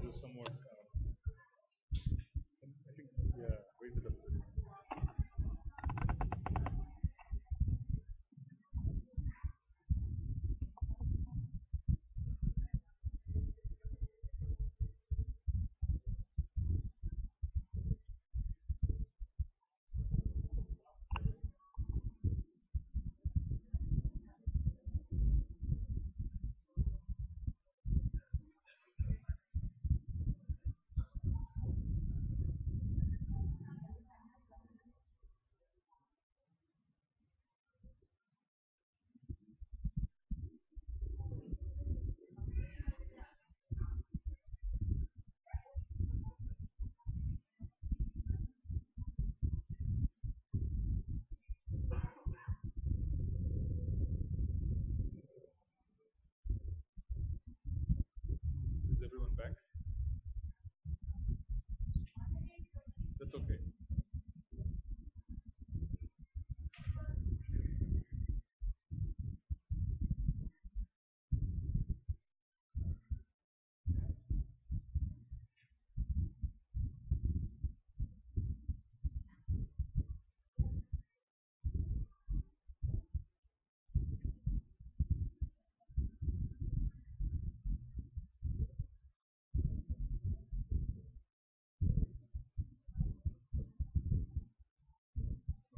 this is somewhat. I think, yeah, raise it up. Is everyone back? That's okay.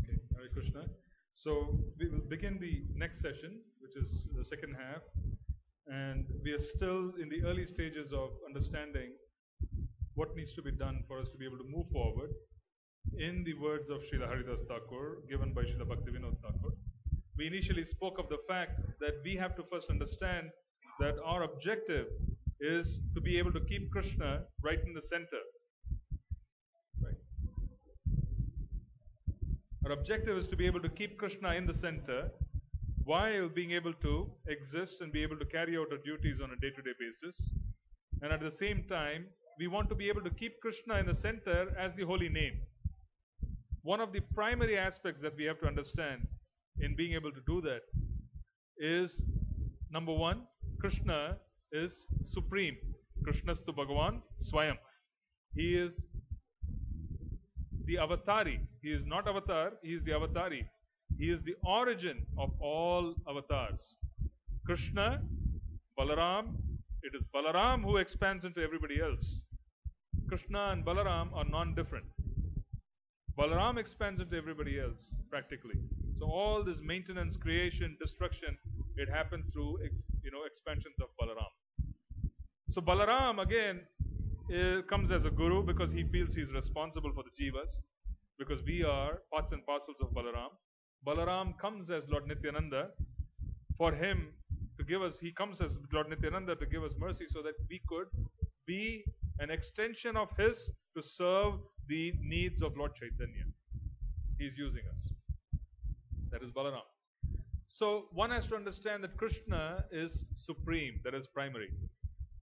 Okay, Hare Krishna. So we will begin the next session, which is the second half, and we are still in the early stages of understanding what needs to be done for us to be able to move forward. In the words of Srila Haridas Thakur, given by Srila Bhaktivinoda Thakur, we initially spoke of the fact that we have to first understand that our objective is to be able to keep Krishna right in the center. Right? Our objective is to be able to keep Krishna in the center while being able to exist and be able to carry out our duties on a day-to-day basis. And at the same time, we want to be able to keep Krishna in the center as the holy name. One of the primary aspects that we have to understand in being able to do that is, number one, Krishna is supreme. Krishnastu Bhagavan Swayam. He is the avatari. He is not avatar, he is the avatari. He is the origin of all avatars. Krishna, Balaram, it is Balaram who expands into everybody else. Krishna and Balaram are non-different. Balaram expands into everybody else, practically. So all this maintenance, creation, destruction, it happens through expansions of Balaram. So Balaram again comes as a guru because he feels he's responsible for the jivas, because we are parts and parcels of Balaram. Balaram comes as Lord Nityananda for him to give us, he comes as Lord Nityananda to give us mercy so that we could be an extension of his to serve the needs of Lord Chaitanya. He's using us. That is Balaram. So one has to understand that Krishna is supreme, that is primary.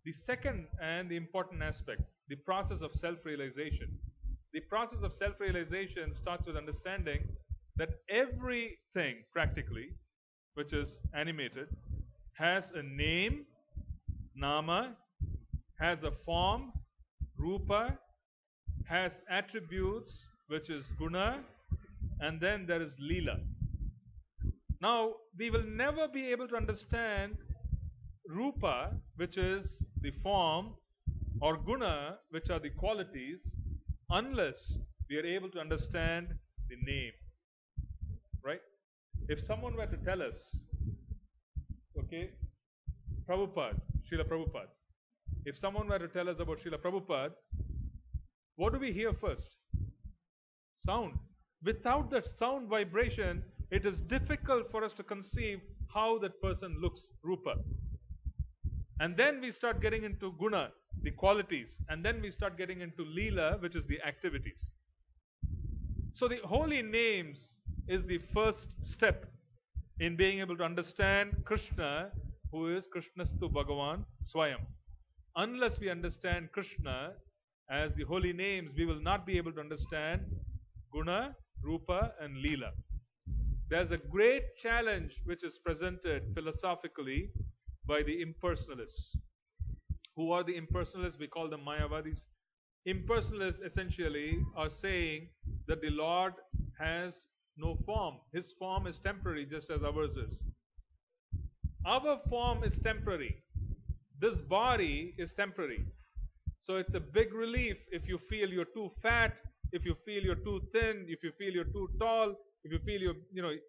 The second and the important aspect, the process of self-realization. The process of self-realization starts with understanding that everything practically, which is animated, has a name, nama, has a form, rupa, has attributes, which is guna, and then there is lila. Now, we will never be able to understand rupa, which is the form, or guna, which are the qualities, unless we are able to understand the name. Right? If someone were to tell us, okay, Prabhupada, Srila Prabhupada, if someone were to tell us about Srila Prabhupada, what do we hear first? Sound. Without that sound vibration, it is difficult for us to conceive how that person looks, rupa. And then we start getting into guna, the qualities, and then we start getting into lila, which is the activities. So the holy names is the first step in being able to understand Krishna, who is Krishnastu Bhagavan Swayam. Unless we understand Krishna as the holy names, we will not be able to understand guna, rupa, and lila. There's a great challenge which is presented philosophically by the impersonalists, Who are the impersonalists? We call them Mayavadis. Impersonalists essentially are saying that the Lord has no form. His form is temporary, just as ours is. Our form is temporary. This body is temporary. So it's a big relief if you feel you're too fat, if you feel you're too thin, if you feel you're too tall, if you feel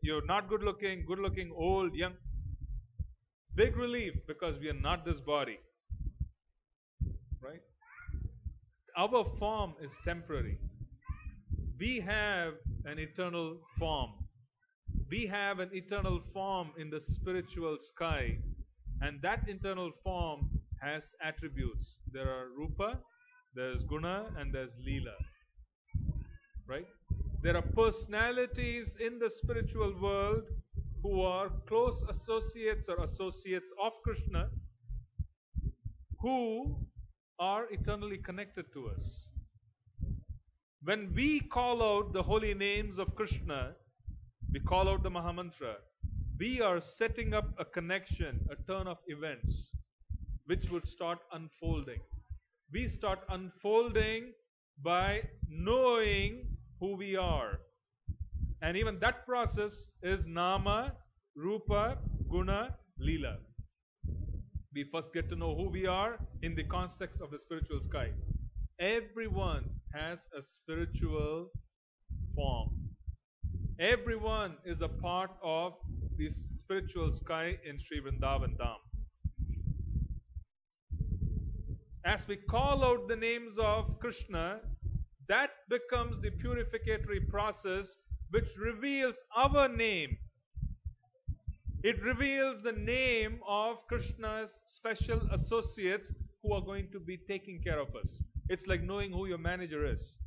you're not good looking, old, young. Big relief because we are not this body. Right? Our form is temporary. We have an eternal form. We have an eternal form in the spiritual sky, and that eternal form has attributes. There are Rupa, there's Guna, and there's Leela. Right? There are personalities in the spiritual world who are close associates or associates of Krishna who are eternally connected to us. When we call out the holy names of Krishna, we call out the Mahamantra, we are setting up a connection, a turn of events, which would start unfolding. We start unfolding by knowing who we are. And even that process is Nama, Rupa, Guna, Leela. We first get to know who we are in the context of the spiritual sky. Everyone has a spiritual form. Everyone is a part of the spiritual sky in SriVrindavan Dham. As we call out the names of Krishna, that becomes the purificatory process which reveals our name. It reveals the name of Krishna's special associates who are going to be taking care of us. It's like knowing who your manager is.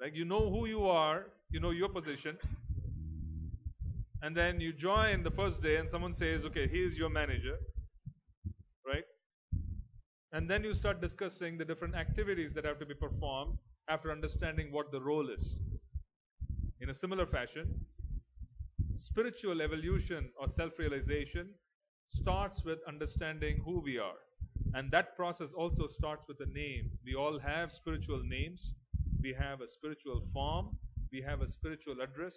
Like you know who you are, you know your position, and then you join the first day and someone says, okay, he is your manager, right? And then you start discussing the different activities that have to be performed after understanding what the role is. In a similar fashion, spiritual evolution or self-realization starts with understanding who we are. And that process also starts with a name. We all have spiritual names. We have a spiritual form. We have a spiritual address.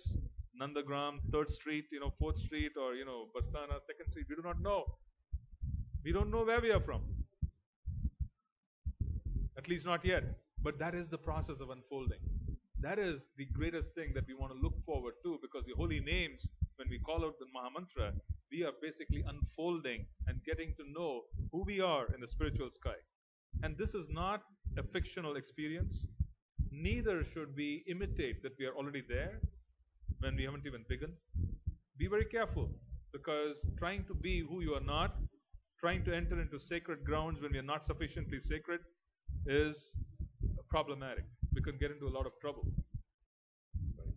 Nandagram, 3rd Street, 4th Street, or, Bastana, 2nd Street. We do not know. We don't know where we are from. At least not yet. But that is the process of unfolding. That is the greatest thing that we want to look forward to, because the holy names, when we call out the Mahamantra, we are basically unfolding and getting to know who we are in the spiritual sky. And this is not a fictional experience. Neither should we imitate that we are already there when we haven't even begun. Be very careful, because trying to be who you are not, trying to enter into sacred grounds when we are not sufficiently sacred is problematic. We could get into a lot of trouble. Right?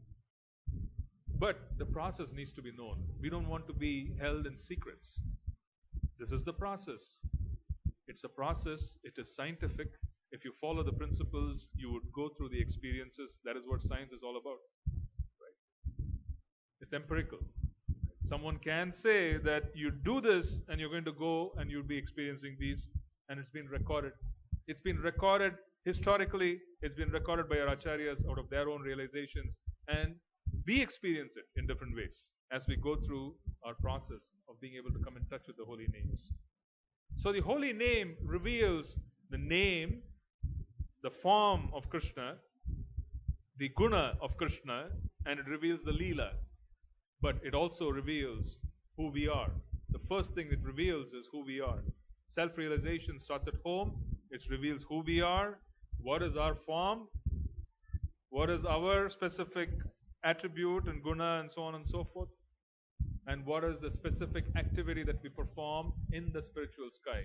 But the process needs to be known. We don't want to be held in secrets. This is the process. It's a process. It is scientific. If you follow the principles, you would go through the experiences. That is what science is all about. Right? It's empirical. Someone can say that you do this and you're going to go and you'll be experiencing these, and it's been recorded. It's been recorded historically. It's been recorded by our acharyas out of their own realizations, and we experience it in different ways as we go through our process of being able to come in touch with the holy names. So the holy name reveals the name, the form of Krishna, the guna of Krishna, and it reveals the leela. But it also reveals who we are. The first thing it reveals is who we are. Self-realization starts at home. It reveals who we are, what is our form, what is our specific attribute and guna and so on and so forth, and what is the specific activity that we perform in the spiritual sky.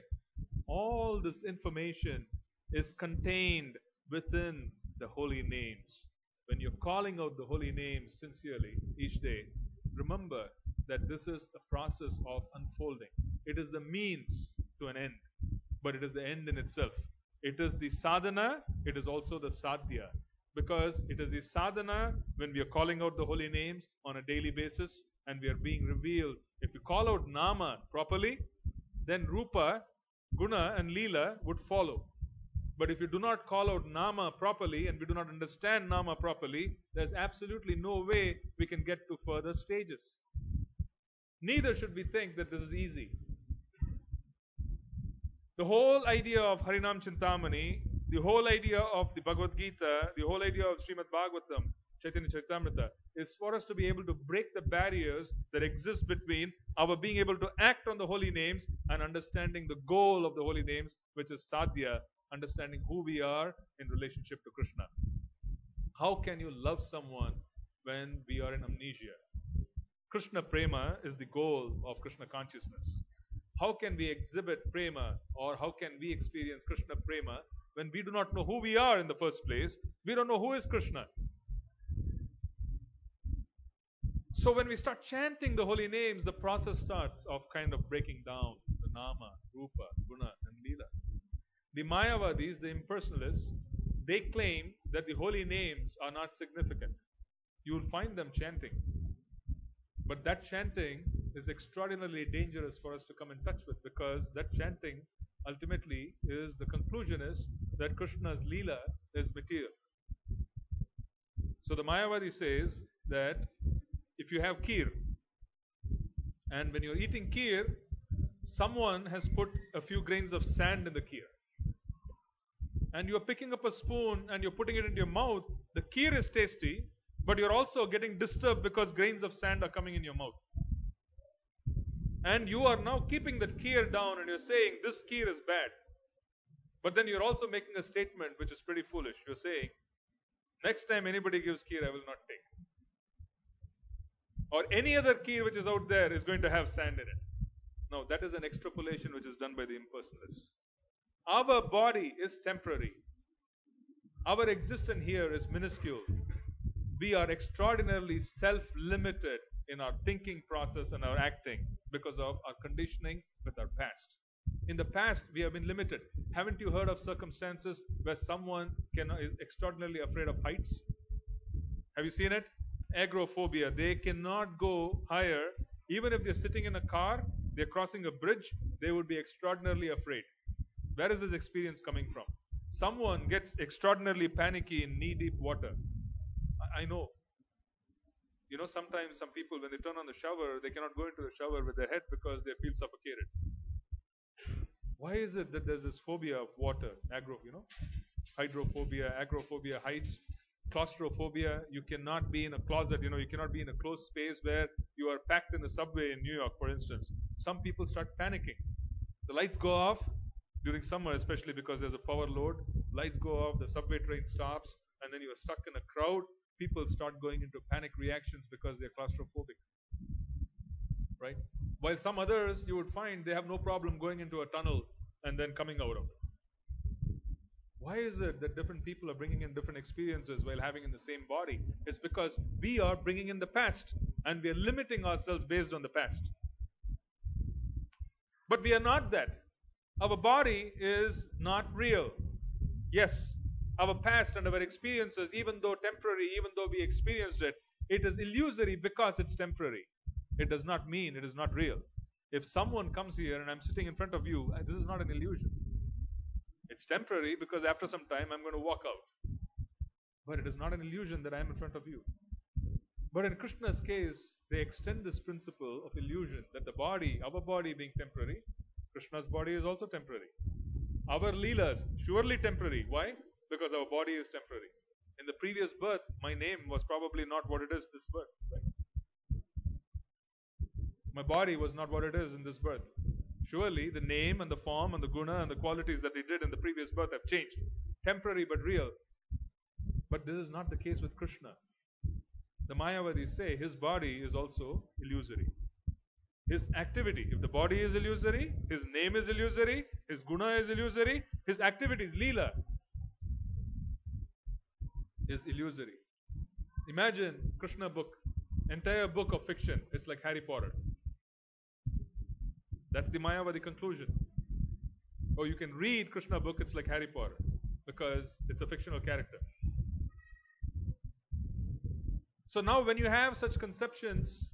All this information is contained within the holy names. When you're calling out the holy names sincerely each day, remember that this is a process of unfolding. It is the means to an end, but it is the end in itself. It is the sadhana, it is also the sadhya. Because it is the sadhana when we are calling out the holy names on a daily basis and we are being revealed. If you call out nama properly, then rupa Guna and Leela would follow. But if you do not call out Nama properly and we do not understand Nama properly, there's absolutely no way we can get to further stages. Neither should we think that this is easy. The whole idea of Harinam Chintamani, the whole idea of the Bhagavad Gita, the whole idea of Srimad Bhagavatam, Chaitanya Charitamrita, is for us to be able to break the barriers that exist between our being able to act on the holy names and understanding the goal of the holy names, which is sadhya, understanding who we are in relationship to Krishna. How can you love someone when we are in amnesia? Krishna Prema is the goal of Krishna consciousness. How can we exhibit Prema, or how can we experience Krishna Prema when we do not know who we are in the first place? We don't know who is Krishna. So when we start chanting the holy names, the process starts of kind of breaking down the Nama, Rupa, Guna and Leela. The Mayavadis, the impersonalists, they claim that the holy names are not significant. You will find them chanting. But that chanting is extraordinarily dangerous for us to come in touch with, because that chanting ultimately is, the conclusion is that Krishna's Leela is material. So the Mayavadi says that if you have kheer, and when you're eating kheer, someone has put a few grains of sand in the kheer, and you're picking up a spoon and you're putting it into your mouth, the kheer is tasty, but you're also getting disturbed because grains of sand are coming in your mouth. And you are now keeping that kheer down and you're saying, this kheer is bad. But then you're also making a statement which is pretty foolish. You're saying, next time anybody gives kheer, I will not take. Or any other kheer which is out there is going to have sand in it. No, that is an extrapolation which is done by the impersonalists. Our body is temporary. Our existence here is minuscule. We are extraordinarily self-limited in our thinking process and our acting because of our conditioning with our past. In the past, we have been limited. Haven't you heard of circumstances where someone is extraordinarily afraid of heights? Have you seen it? Agoraphobia. They cannot go higher. Even if they're sitting in a car, they're crossing a bridge, they would be extraordinarily afraid. Where is this experience coming from? Someone gets extraordinarily panicky in knee-deep water. I know. You know, sometimes some people, when they turn on the shower, they cannot go into the shower with their head because they feel suffocated. Why is it that there's this phobia of water? Hydrophobia, agoraphobia, heights, claustrophobia. You cannot be in a closet, you cannot be in a closed space where you are packed in the subway in New York, for instance. Some people start panicking. The lights go off during summer, especially because there's a power load. Lights go off, the subway train stops, and then you are stuck in a crowd. People start going into panic reactions because they're claustrophobic. Right? While some others, you would find they have no problem going into a tunnel and then coming out of it. Why is it that different people are bringing in different experiences while having in the same body? It's because we are bringing in the past and we are limiting ourselves based on the past. But we are not that. Our body is not real. Yes, our past and our experiences, even though temporary, even though we experienced it, it is illusory because it's temporary. It does not mean it is not real. If someone comes here and I'm sitting in front of you, this is not an illusion. It's temporary because after some time I'm going to walk out. But it is not an illusion that I am in front of you. But in Krishna's case, they extend this principle of illusion that the body, our body being temporary, Krishna's body is also temporary. Our leelas, surely temporary. Why? Because our body is temporary. In the previous birth, my name was probably not what it is this birth. Right? My body was not what it is in this birth. Surely the name and the form and the guna and the qualities that they did in the previous birth have changed. Temporary but real. But this is not the case with Krishna. The Mayavadis say his body is also illusory. His activity, if the body is illusory, his name is illusory, his guna is illusory, his activities, leela, is illusory. Imagine Krishna book, entire book of fiction. It's like Harry Potter. That's the Mayavadi conclusion. Or you can read Krishna book, it's like Harry Potter, because it's a fictional character. So now when you have such conceptions,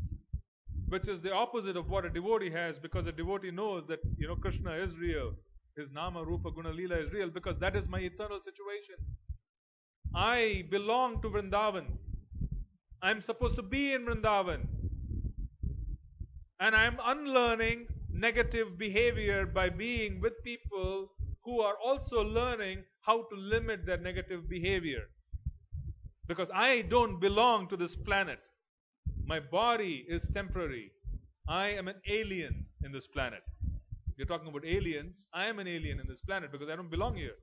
which is the opposite of what a devotee has, because a devotee knows that Krishna is real, His Nama, Rupa, Guna, Leela is real because that is my eternal situation. I belong to Vrindavan. I'm supposed to be in Vrindavan. And I'm unlearning negative behavior by being with people who are also learning how to limit their negative behavior. Because I don't belong to this planet. My body is temporary. I am an alien in this planet. You're talking about aliens. I am an alien in this planet because I don't belong here.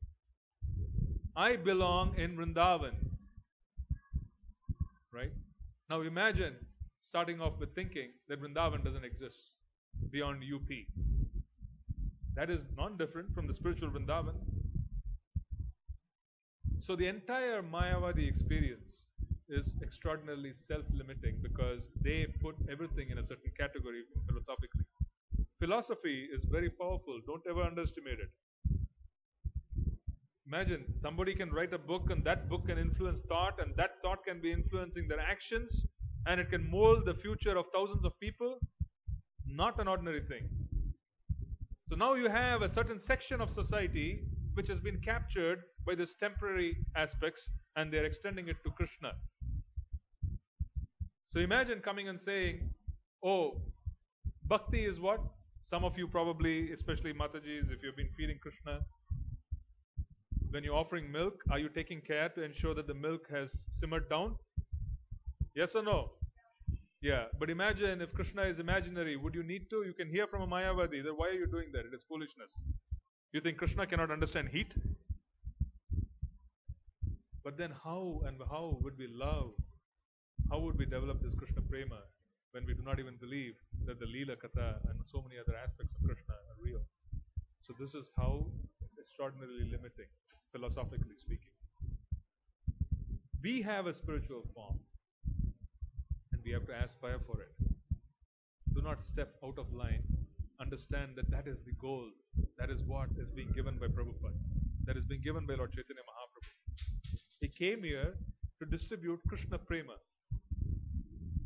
I belong in Vrindavan. Right? Now imagine starting off with thinking that Vrindavan doesn't exist beyond UP. That is non-different from the spiritual Vrindavan. So the entire Mayavadi experience is extraordinarily self-limiting because they put everything in a certain category philosophically. Philosophy is very powerful. Don't ever underestimate it. Imagine somebody can write a book and that book can influence thought and that thought can be influencing their actions and it can mold the future of thousands of people. Not an ordinary thing. So now you have a certain section of society which has been captured by these temporary aspects and they're extending it to Krishna. So imagine coming and saying, oh, bhakti is what? Some of you probably, especially Matajis, if you've been feeding Krishna, when you're offering milk, are you taking care to ensure that the milk has simmered down? Yes or no? Yeah, but imagine if Krishna is imaginary, would you need to? You can hear from a Mayavadi, then why are you doing that? It is foolishness. You think Krishna cannot understand heat? But then how would we love? How would we develop this Krishna prema when we do not even believe that the Leela Katha and so many other aspects of Krishna are real? So this is how it's extraordinarily limiting, philosophically speaking. We have a spiritual form and we have to aspire for it. Do not step out of line. Understand that that is the goal. That is what is being given by Prabhupada. That is being given by Lord Chaitanya Mahaprabhu. He came here to distribute Krishna Prema.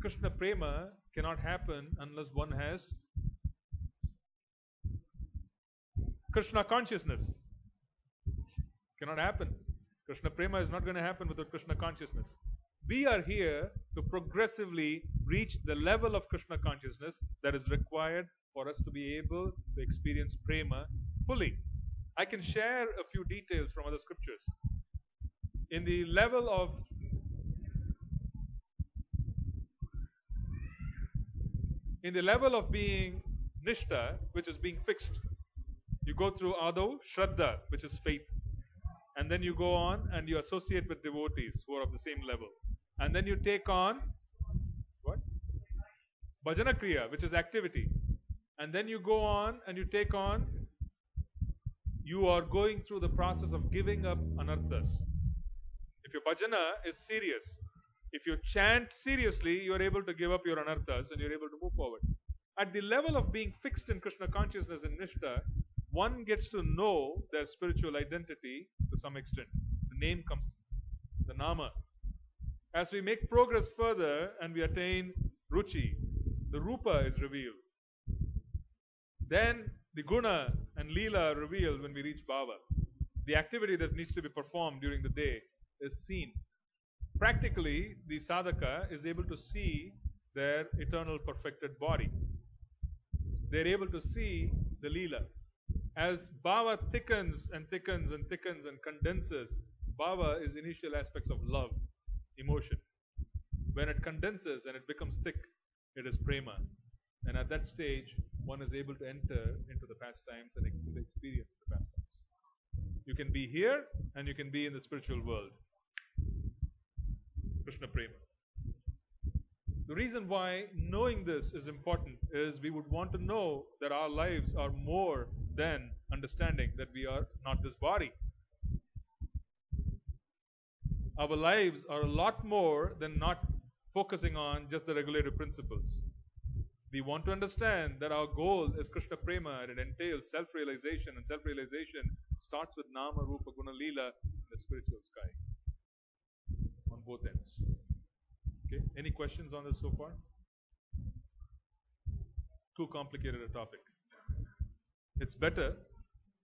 Krishna Prema cannot happen unless one has Krishna consciousness. Cannot happen. Krishna Prema is not going to happen without Krishna consciousness. We are here to progressively reach the level of Krishna consciousness that is required for us to be able to experience Prema fully. I can share a few details from other scriptures. In the level of being Nishta, which is being fixed, you go through Ado, Shraddha, which is faith. And then you go on and you associate with devotees who are of the same level. And then you take on what? Bhajana Kriya, which is activity. And then you go on and you take on, you are going through the process of giving up anarthas. If your bhajana is serious, if you chant seriously, you are able to give up your anarthas and you're able to move forward. At the level of being fixed in Krishna consciousness and Nishta, one gets to know their spiritual identity to some extent. The name comes, the Nama. As we make progress further and we attain Ruchi, the Rupa is revealed. Then the Guna and Leela are revealed when we reach Bhava. The activity that needs to be performed during the day is seen. Practically, the sadhaka is able to see their eternal perfected body. They're able to see the Leela. As Bhava thickens and thickens and thickens and condenses, Bhava is initial aspects of love, emotion. When it condenses and it becomes thick, it is prema. And at that stage, one is able to enter into the pastimes and experience the pastimes. You can be here and you can be in the spiritual world. Krishna Prema. The reason why knowing this is important is we would want to know that our lives are more than understanding that we are not this body. Our lives are a lot more than not focusing on just the regulative principles. We want to understand that our goal is Krishna Prema and it entails self-realization, and self-realization starts with Nama, Rupa, Guna, Leela in the spiritual sky on both ends. Okay, any questions on this so far? Too complicated a topic. It's better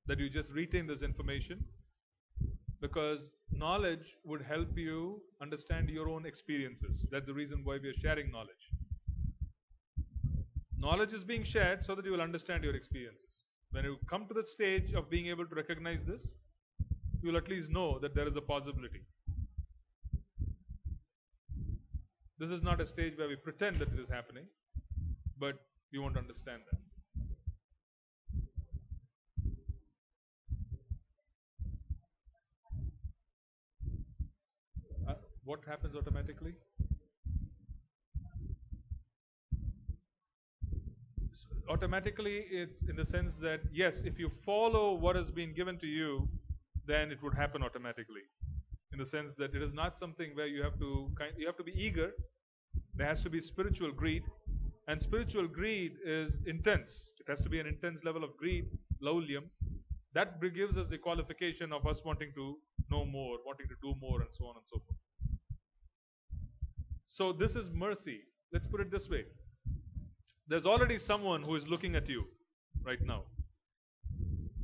that you just retain this information, because knowledge would help you understand your own experiences. That's the reason why we are sharing knowledge. Knowledge is being shared so that you will understand your experiences. When you come to the stage of being able to recognize this, you will at least know that there is a possibility. This is not a stage where we pretend that it is happening, but you won't understand that. What happens automatically? Automatically, it's in the sense that yes, if you follow what has been given to you, then it would happen automatically. In the sense that it is not something where you have to be eager. There has to be spiritual greed, and spiritual greed is intense. It has to be an intense level of greed, laulyam. That gives us the qualification of us wanting to know more, wanting to do more, and so on and so forth. So this is mercy. Let's put it this way. There's already someone who is looking at you right now,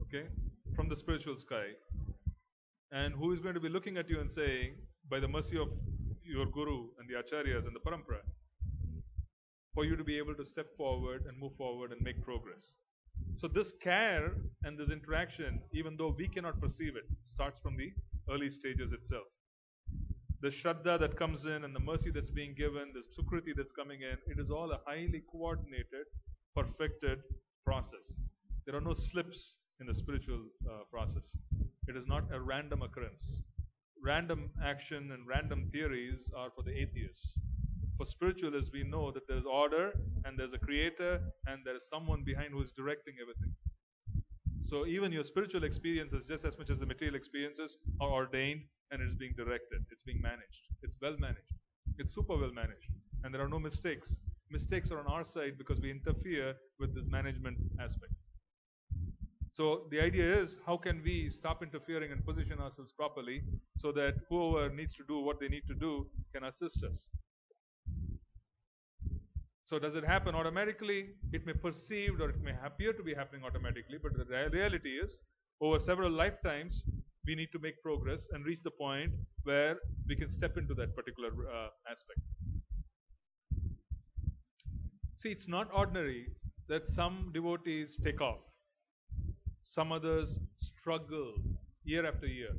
okay, from the spiritual sky, and who is going to be looking at you and saying, by the mercy of your guru and the acharyas and the parampara, for you to be able to step forward and move forward and make progress. So this care and this interaction, even though we cannot perceive it, starts from the early stages itself. The shraddha that comes in and the mercy that's being given, the sukriti that's coming in, it is all a highly coordinated, perfected process. There are no slips in the spiritual process. It is not a random occurrence. Random action and random theories are for the atheists. For spiritualists, we know that there's order and there's a creator and there is someone behind who is directing everything. So even your spiritual experiences, just as much as the material experiences, are ordained and it is being directed. It's being managed. It's well managed. It's super well managed. And there are no mistakes. Mistakes are on our side because we interfere with this management aspect. So the idea is, how can we stop interfering and position ourselves properly so that whoever needs to do what they need to do can assist us. So does it happen automatically? It may perceived or it may appear to be happening automatically, but the reality is, over several lifetimes, we need to make progress and reach the point where we can step into that particular aspect. See, it's not ordinary that some devotees take off. Some others struggle year after year.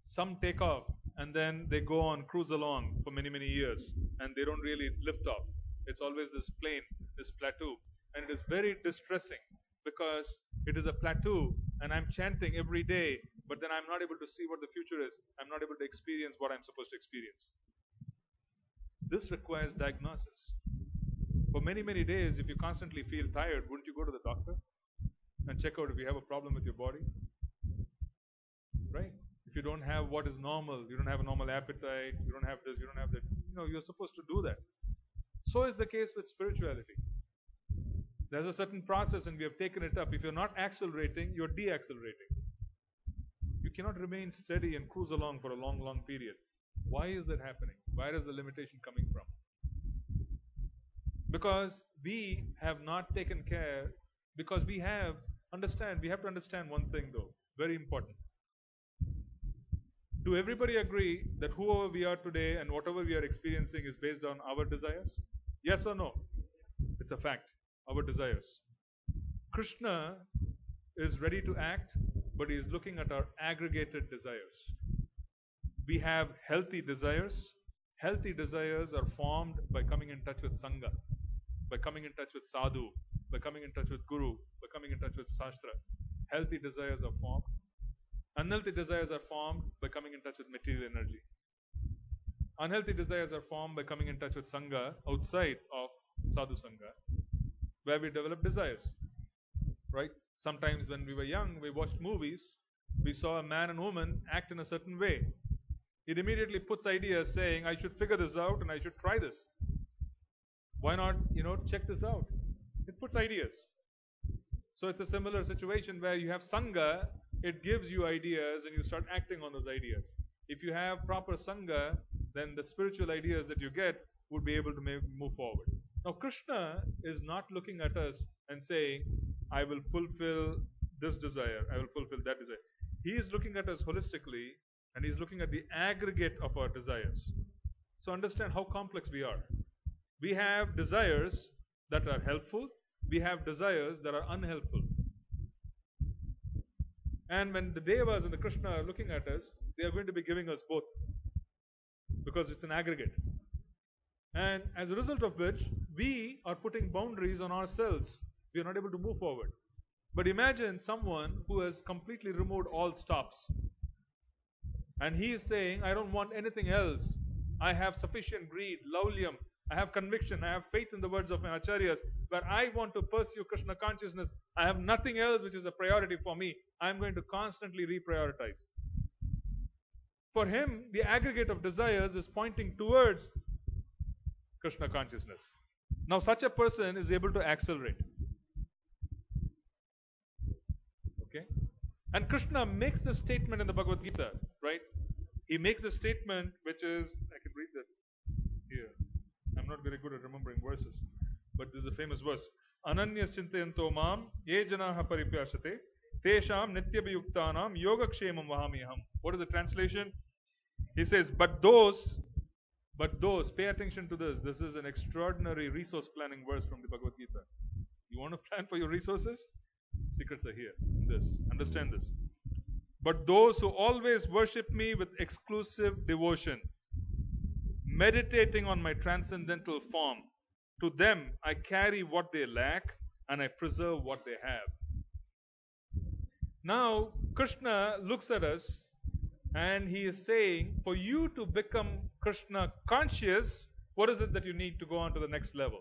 Some take off and then they go on cruise along for many, many years and they don't really lift off. It's always this plane, this plateau. And it is very distressing because it is a plateau and I'm chanting every day, but then I'm not able to see what the future is. I'm not able to experience what I'm supposed to experience. This requires diagnosis. For many, many days, if you constantly feel tired, wouldn't you go to the doctor and check out if you have a problem with your body? Right? If you don't have what is normal, you don't have a normal appetite, you don't have this, you don't have that, you're supposed to do that. So is the case with spirituality. There's a certain process and we have taken it up. If you're not accelerating, you're deaccelerating. You cannot remain steady and cruise along for a long, long period. Why is that happening? Where is the limitation coming from? Because we have not taken care, because we have to understand one thing though, very important. Do everybody agree that whoever we are today and whatever we are experiencing is based on our desires? Yes or no? It's a fact. Our desires. Krishna is ready to act, but he is looking at our aggregated desires. We have healthy desires. Healthy desires are formed by coming in touch with Sangha, by coming in touch with Sadhu, by coming in touch with Guru, by coming in touch with Shastra. Healthy desires are formed. Unhealthy desires are formed by coming in touch with material energy. Unhealthy desires are formed by coming in touch with Sangha outside of Sadhu Sangha, where we develop desires. Right? Sometimes when we were young, we watched movies, we saw a man and woman act in a certain way. It immediately puts ideas saying, I should figure this out and I should try this. Why not, check this out? It puts ideas. So it's a similar situation where you have Sangha, it gives you ideas and you start acting on those ideas. If you have proper Sangha, then the spiritual ideas that you get would be able to move forward. Now Krishna is not looking at us and saying, I will fulfill this desire, I will fulfill that desire. He is looking at us holistically and He is looking at the aggregate of our desires. So understand how complex we are. We have desires that are helpful, we have desires that are unhelpful. And when the Devas and the Krishna are looking at us, they are going to be giving us both because it's an aggregate. And as a result of which, we are putting boundaries on ourselves. We are not able to move forward. But imagine someone who has completely removed all stops. And he is saying, I don't want anything else. I have sufficient greed, laulyam. I have conviction. I have faith in the words of my acharyas. But I want to pursue Krishna consciousness. I have nothing else which is a priority for me. I am going to constantly reprioritize. For him, the aggregate of desires is pointing towards Krishna consciousness. Now, such a person is able to accelerate. Okay? And Krishna makes this statement in the Bhagavad Gita, right? He makes a statement which is, I can read that here. I'm not very good at remembering verses, but this is a famous verse. Ananyas chintayanto mam ye janaha paripyashate tesham nityabhayuktanam yogakshemam vahamiham. What is the translation? He says, but those, pay attention to this. This is an extraordinary resource planning verse from the Bhagavad Gita. You want to plan for your resources? Secrets are here in this. Understand this. But those who always worship me with exclusive devotion, meditating on my transcendental form, to them I carry what they lack and I preserve what they have. Now, Krishna looks at us and he is saying, for you to become Krishna conscious, what is it that you need to go on to the next level?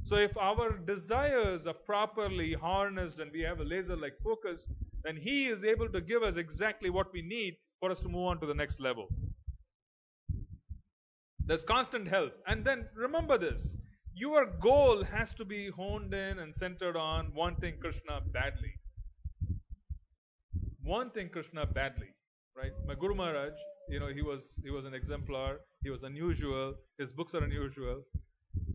So if our desires are properly harnessed and we have a laser-like focus, then He is able to give us exactly what we need for us to move on to the next level. There's constant help. And then remember this, your goal has to be honed in and centered on wanting Krishna badly. Wanting Krishna badly. Right? My Guru Maharaj, he was an exemplar, he was unusual, his books are unusual.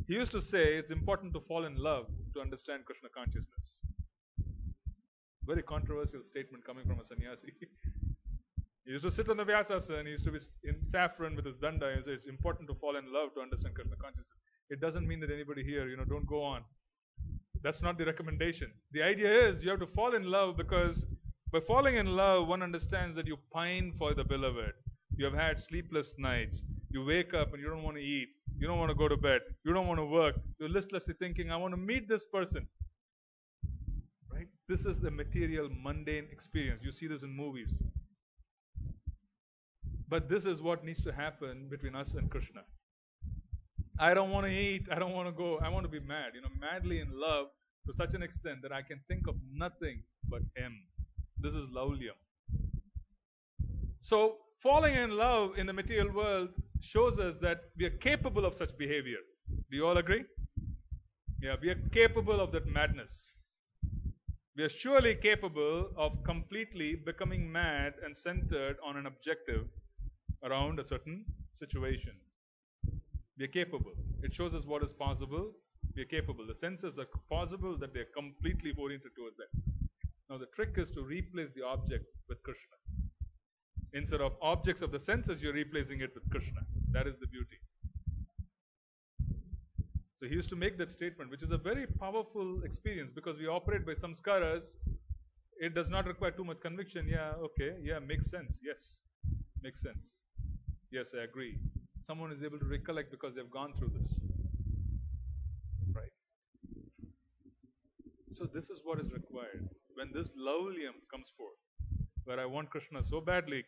He used to say it's important to fall in love to understand Krishna consciousness. Very controversial statement coming from a sannyasi. He used to sit on the Vyasasana, he used to be in saffron with his danda, and say it's important to fall in love to understand Krishna consciousness. It doesn't mean that anybody here, don't go on. That's not the recommendation. The idea is you have to fall in love because by falling in love, one understands that you pine for the beloved. You have had sleepless nights. You wake up and you don't want to eat. You don't want to go to bed. You don't want to work. You're listlessly thinking, I want to meet this person. Right? This is the material, mundane experience. You see this in movies. But this is what needs to happen between us and Krishna. I don't want to eat. I don't want to go. I want to be mad. Madly in love to such an extent that I can think of nothing but Him. This is laulyam. So, falling in love in the material world shows us that we are capable of such behavior. Do you all agree? Yeah, we are capable of that madness. We are surely capable of completely becoming mad and centered on an objective around a certain situation. We are capable. It shows us what is possible. We are capable. The senses are possible that they are completely oriented towards that. Now the trick is to replace the object with Krishna. Instead of objects of the senses, you're replacing it with Krishna. That is the beauty. So he used to make that statement, which is a very powerful experience because we operate by samskaras. It does not require too much conviction. Yeah, okay, yeah, makes sense. Yes, makes sense. Yes, I agree. Someone is able to recollect because they've gone through this. Right. So this is what is required. When this laulyam comes forth, where I want Krishna so badly,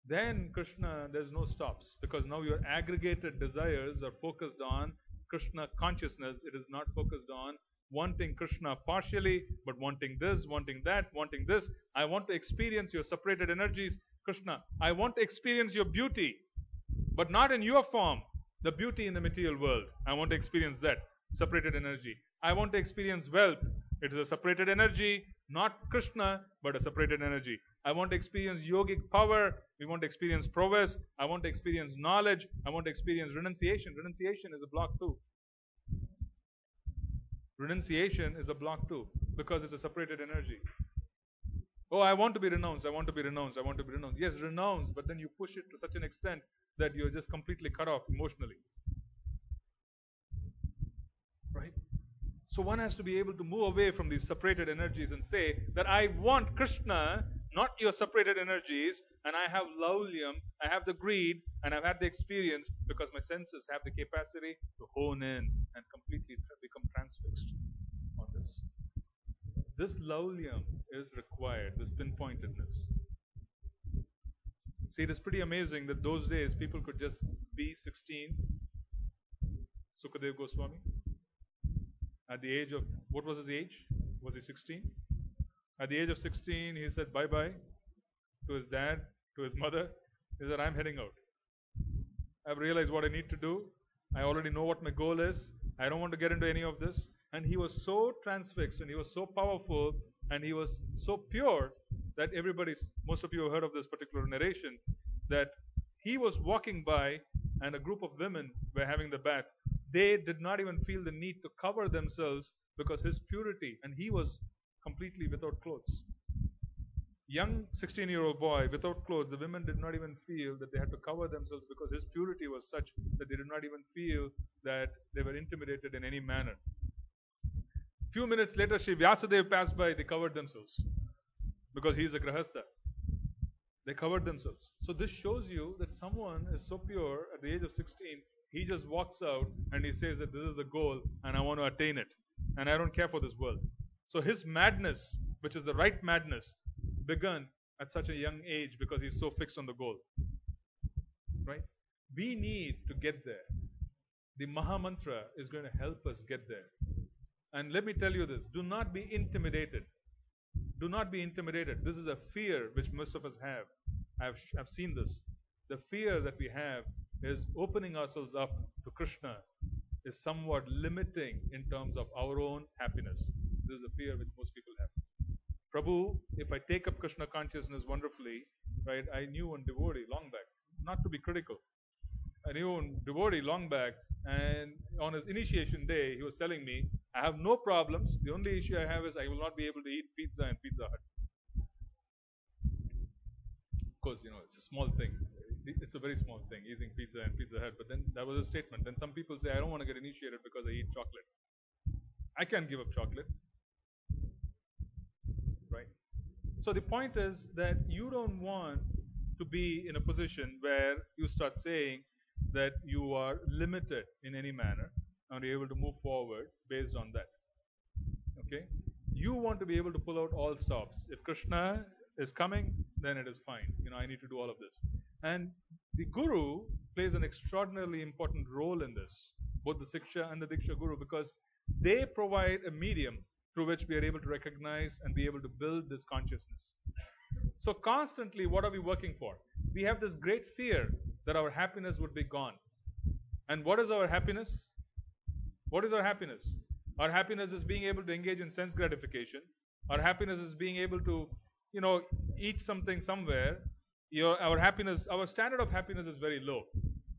then Krishna, there's no stops. Because now your aggregated desires are focused on Krishna consciousness. It is not focused on wanting Krishna partially, but wanting this, wanting that, wanting this. I want to experience your separated energies. Krishna, I want to experience your beauty, but not in your form. The beauty in the material world. I want to experience that. Separated energy. I want to experience wealth. It is a separated energy, not Krishna, but a separated energy. I want to experience yogic power. We want to experience prowess. I want to experience knowledge. I want to experience renunciation. Renunciation is a block too. Renunciation is a block too. because it's a separated energy. Oh, I want to be renounced, I want to be renounced, I want to be renounced. Yes, renounce, but then you push it to such an extent that you're just completely cut off emotionally. Right? So one has to be able to move away from these separated energies and say that I want Krishna, not your separated energies, and I have laulyam, I have the greed, and I've had the experience because my senses have the capacity to hone in and completely become transfixed on this. This laulyam is required, this pinpointedness. See, it is pretty amazing that those days people could just be 16. Sukadev Goswami, at the age of, what was his age? Was he 16? At the age of 16, he said bye-bye to his dad, to his mother. He said, I'm heading out. I've realized what I need to do. I already know what my goal is. I don't want to get into any of this. And he was so transfixed and he was so powerful and he was so pure that most of you have heard of this particular narration, that he was walking by and a group of women were having the bath. They did not even feel the need to cover themselves because his purity, and he was completely without clothes. Young 16-year-old boy without clothes, the women did not even feel that they had to cover themselves because his purity was such that they did not even feel that they were intimidated in any manner. Few minutes later, Sri Vyasadeva passed by, they covered themselves because he is a grahastha. They covered themselves. So this shows you that someone is so pure at the age of 16, he just walks out and he says that this is the goal and I want to attain it. And I don't care for this world. So his madness, which is the right madness, begun at such a young age because he's so fixed on the goal. Right? We need to get there. The Maha Mantra is going to help us get there. And let me tell you this, do not be intimidated. Do not be intimidated. This is a fear which most of us have. I've seen this. The fear that we have is opening ourselves up to Krishna is somewhat limiting in terms of our own happiness. This is a fear which most people have. Prabhu, if I take up Krishna consciousness wonderfully, right, I knew one devotee long back, not to be critical. I knew one devotee long back, and on his initiation day, he was telling me, I have no problems. The only issue I have is I will not be able to eat pizza and Pizza Hut. Of course, it's a small thing. It's a very small thing, eating pizza and Pizza Hut. But then that was a statement. Then some people say, I don't want to get initiated because I eat chocolate. I can't give up chocolate. Right? So the point is that you don't want to be in a position where you start saying that you are limited in any manner and you're able to move forward based on that. Okay? You want to be able to pull out all stops. If Krishna is coming, then it is fine. I need to do all of this. And the Guru plays an extraordinarily important role in this, both the Siksha and the Diksha Guru, because they provide a medium through which we are able to recognize and be able to build this consciousness. So constantly, what are we working for? We have this great fear that our happiness would be gone. And what is our happiness? What is our happiness? Our happiness is being able to engage in sense gratification. Our happiness is being able to, eat something somewhere. Our standard of happiness is very low.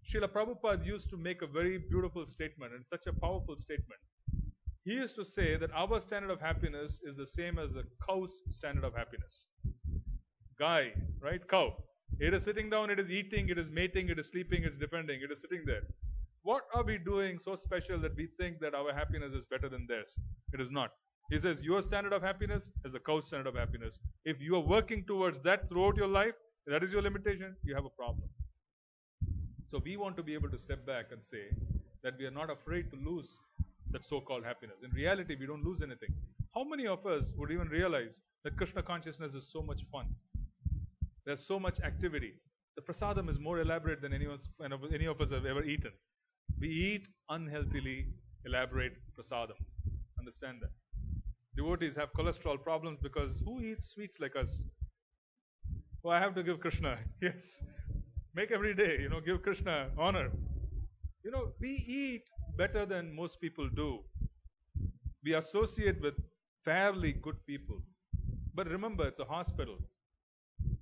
Srila Prabhupada used to make a very beautiful statement and such a powerful statement. He used to say that our standard of happiness is the same as the cow's standard of happiness. Guy, right? Cow. It is sitting down, it is eating, it is mating, it is sleeping, it is defending, it is sitting there. What are we doing so special that we think that our happiness is better than theirs? It is not. He says your standard of happiness is a cow's standard of happiness. If you are working towards that throughout your life, that is your limitation, you have a problem. So we want to be able to step back and say that we are not afraid to lose that so-called happiness. In reality, we don't lose anything. How many of us would even realize that Krishna consciousness is so much fun? There's so much activity. The prasadam is more elaborate than any of us have ever eaten. We eat unhealthily elaborate prasadam. Understand that. Devotees have cholesterol problems because who eats sweets like us? Oh, I have to give Krishna. Yes. Make every day, give Krishna honor. We eat better than most people do. We associate with fairly good people. But remember, it's a hospital.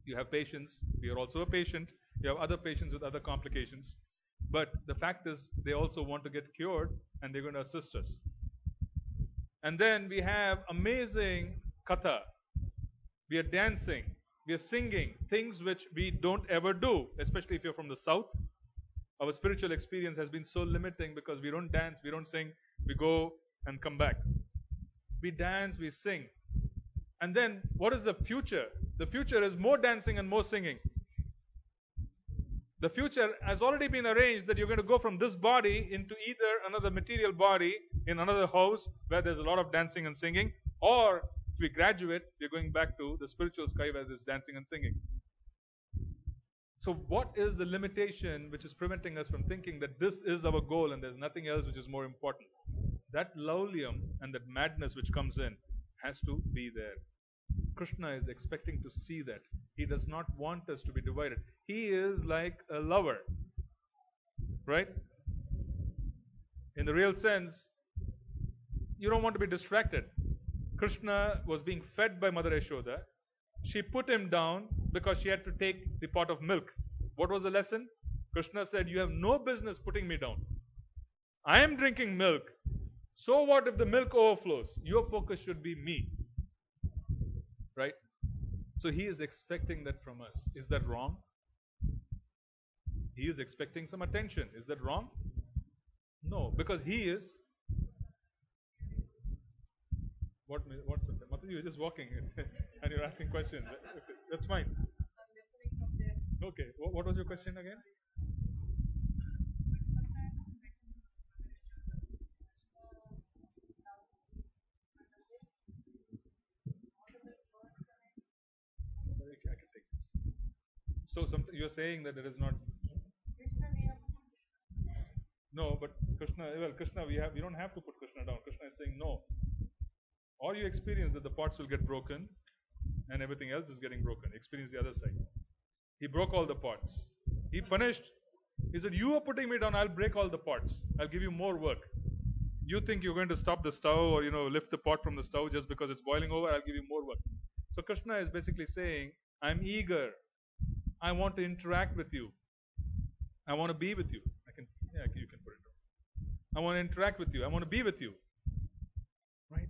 You have patients. We are also a patient. You have other patients with other complications. But the fact is, they also want to get cured and they're going to assist us. And then we have amazing katha. We are dancing, we are singing, things which we don't ever do, especially if you're from the south. Our spiritual experience has been so limiting because we don't dance, we don't sing, we go and come back. We dance, we sing. And then what is the future? The future is more dancing and more singing. The future has already been arranged that you're going to go from this body into either another material body in another house where there's a lot of dancing and singing, or if we graduate, we're going back to the spiritual sky where there's dancing and singing. So what is the limitation which is preventing us from thinking that this is our goal and there's nothing else which is more important? That laulium and that madness which comes in has to be there. Krishna is expecting to see that. He does not want us to be divided. He is like a lover, right? In the real sense, you don't want to be distracted. Krishna was being fed by Mother Yashoda. She put him down because she had to take the pot of milk. What was the lesson? Krishna said, you have no business putting me down. I am drinking milk. So what if the milk overflows? Your focus should be me. Right? So he is expecting that from us. Is that wrong? He is expecting some attention. Is that wrong? No, because he is. What's Mataji, you're just walking and you're asking questions. That's fine. Okay, what was your question again? I can take this. So you're saying that it is not. No, but Krishna, we don't have to put Krishna down. Krishna is saying no. Or you experience that the pots will get broken and everything else is getting broken. Experience the other side. He broke all the pots. He punished. He said, you are putting me down, I'll break all the pots. I'll give you more work. You think you're going to stop the stove or lift the pot from the stove just because it's boiling over, I'll give you more work. So Krishna is basically saying, I'm eager. I want to interact with you. I want to be with you. You can put it down. I want to interact with you. I want to be with you. Right?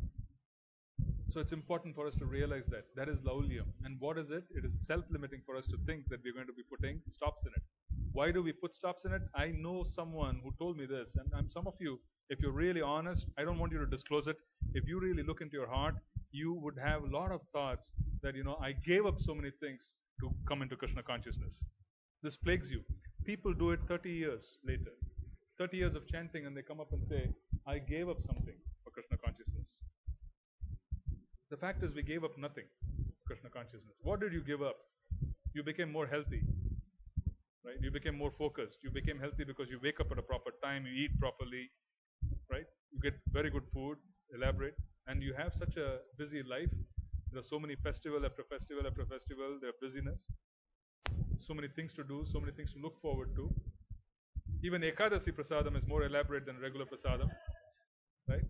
So it's important for us to realize that. That is laulyam. And what is it? It is self-limiting for us to think that we're going to be putting stops in it. Why do we put stops in it? I know someone who told me this, and some of you, if you're really honest, I don't want you to disclose it. If you really look into your heart, you would have a lot of thoughts that, I gave up so many things to come into Krishna consciousness. This plagues you. People do it 30 years later. 30 years of chanting and they come up and say, I gave up something for Krishna consciousness. The fact is we gave up nothing for Krishna consciousness. What did you give up? You became more healthy. Right? You became more focused. You became healthy because you wake up at a proper time, you eat properly, right? You get very good food, elaborate, and you have such a busy life. There are so many festival after festival after festival, there are busyness. So many things to do, so many things to look forward to. Even Ekadasi Prasadam is more elaborate than regular Prasadam, right?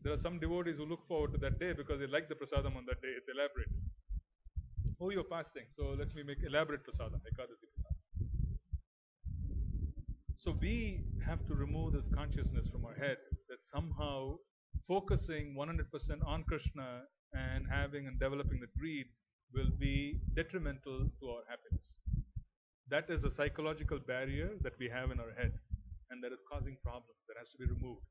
There are some devotees who look forward to that day because they like the Prasadam on that day. It's elaborate. Oh, you're fasting, so let me make elaborate Prasadam, Ekadasi Prasadam. So we have to remove this consciousness from our head that somehow focusing 100% on Krishna and having and developing the greed will be detrimental to our happiness. That is a psychological barrier that we have in our head and that is causing problems. That has to be removed.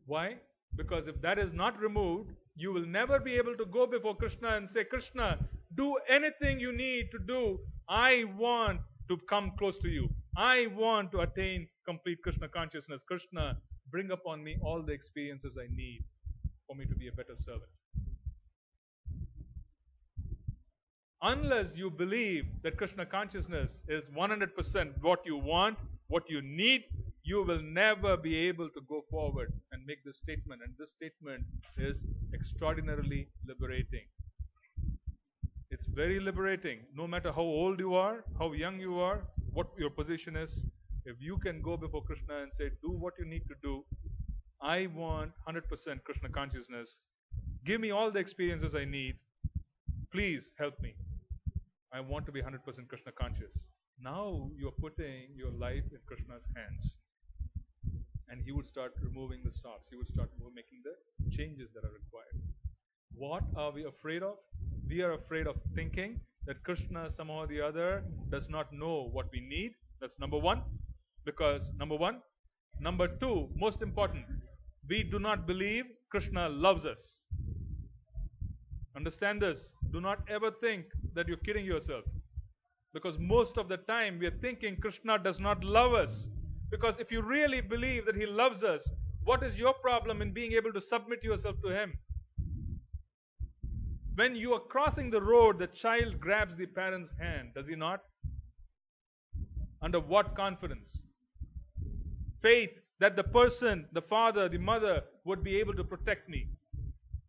Why? Because if that is not removed, you will never be able to go before Krishna and say, Krishna, do anything you need to do. I want to come close to you. I want to attain complete Krishna consciousness. Krishna, bring upon me all the experiences I need for me to be a better servant. Unless you believe that Krishna consciousness is 100% what you want, what you need, you will never be able to go forward and make this statement. And this statement is extraordinarily liberating. It's very liberating. No matter how old you are, how young you are, what your position is, if you can go before Krishna and say, do what you need to do, I want 100% Krishna consciousness. Give me all the experiences I need. Please help me. I want to be 100% Krishna conscious. Now you are putting your life in Krishna's hands. And he would start removing the stops. He would start making the changes that are required. What are we afraid of? We are afraid of thinking that Krishna somehow or the other does not know what we need. That's number one. Because number one. Number two, most important, we do not believe Krishna loves us. Understand this. Do not ever think that you're kidding yourself. Because most of the time we are thinking Krishna does not love us. Because if you really believe that He loves us, what is your problem in being able to submit yourself to Him? When you are crossing the road, the child grabs the parent's hand, does he not? Under what confidence? Faith that the person, the father, the mother would be able to protect me.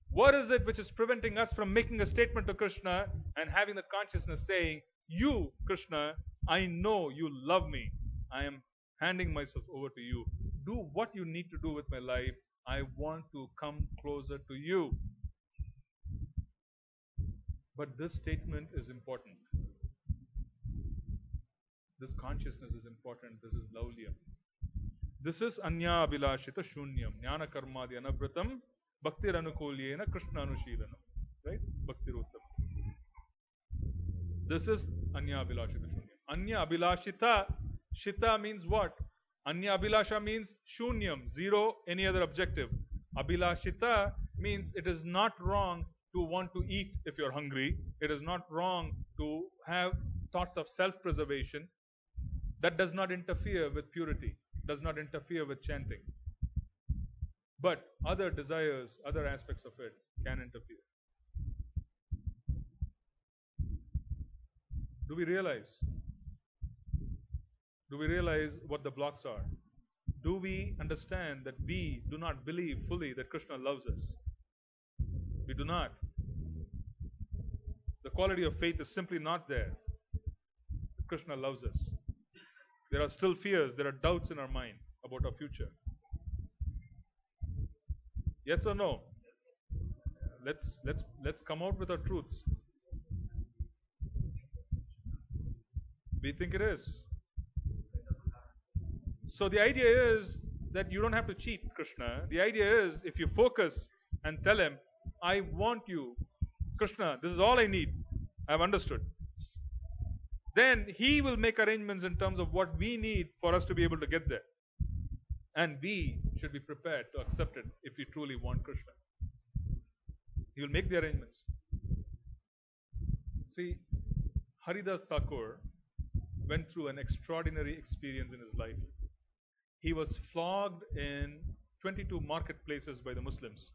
What is it which is preventing us from making a statement to Krishna and having the consciousness saying, you, Krishna, I know you love me. I am handing myself over to you. Do what you need to do with my life. I want to come closer to you. But this statement is important. This consciousness is important. This is laulyam. This is anya abhilashita shunyam. Jnana karmadi anavratam. Bhaktir anukulyena Krishna anushilanam. Right? Bhaktir uttam. This is anya abhilashita shunyam. Anya abhilashita. Shita means what? Anya abhilasha means shunyam. Zero, any other objective. Abhilashita means it is not wrong to want to eat if you're hungry. It is not wrong to have thoughts of self-preservation. That does not interfere with purity, does not interfere with chanting. But other desires, other aspects of it can interfere. Do we realize? Do we realize what the blocks are? Do we understand that we do not believe fully that Krishna loves us? We do not. The quality of faith is simply not there. Krishna loves us. There are still fears, there are doubts in our mind about our future. Yes or no? Let's come out with our truths. We think it is. So the idea is that you don't have to cheat Krishna. The idea is if you focus and tell him, I want you, Krishna, this is all I need. I've understood. Then he will make arrangements in terms of what we need for us to be able to get there. And we should be prepared to accept it if we truly want Krishna. He will make the arrangements. See, Haridas Thakur went through an extraordinary experience in his life. He was flogged in 22 marketplaces by the Muslims.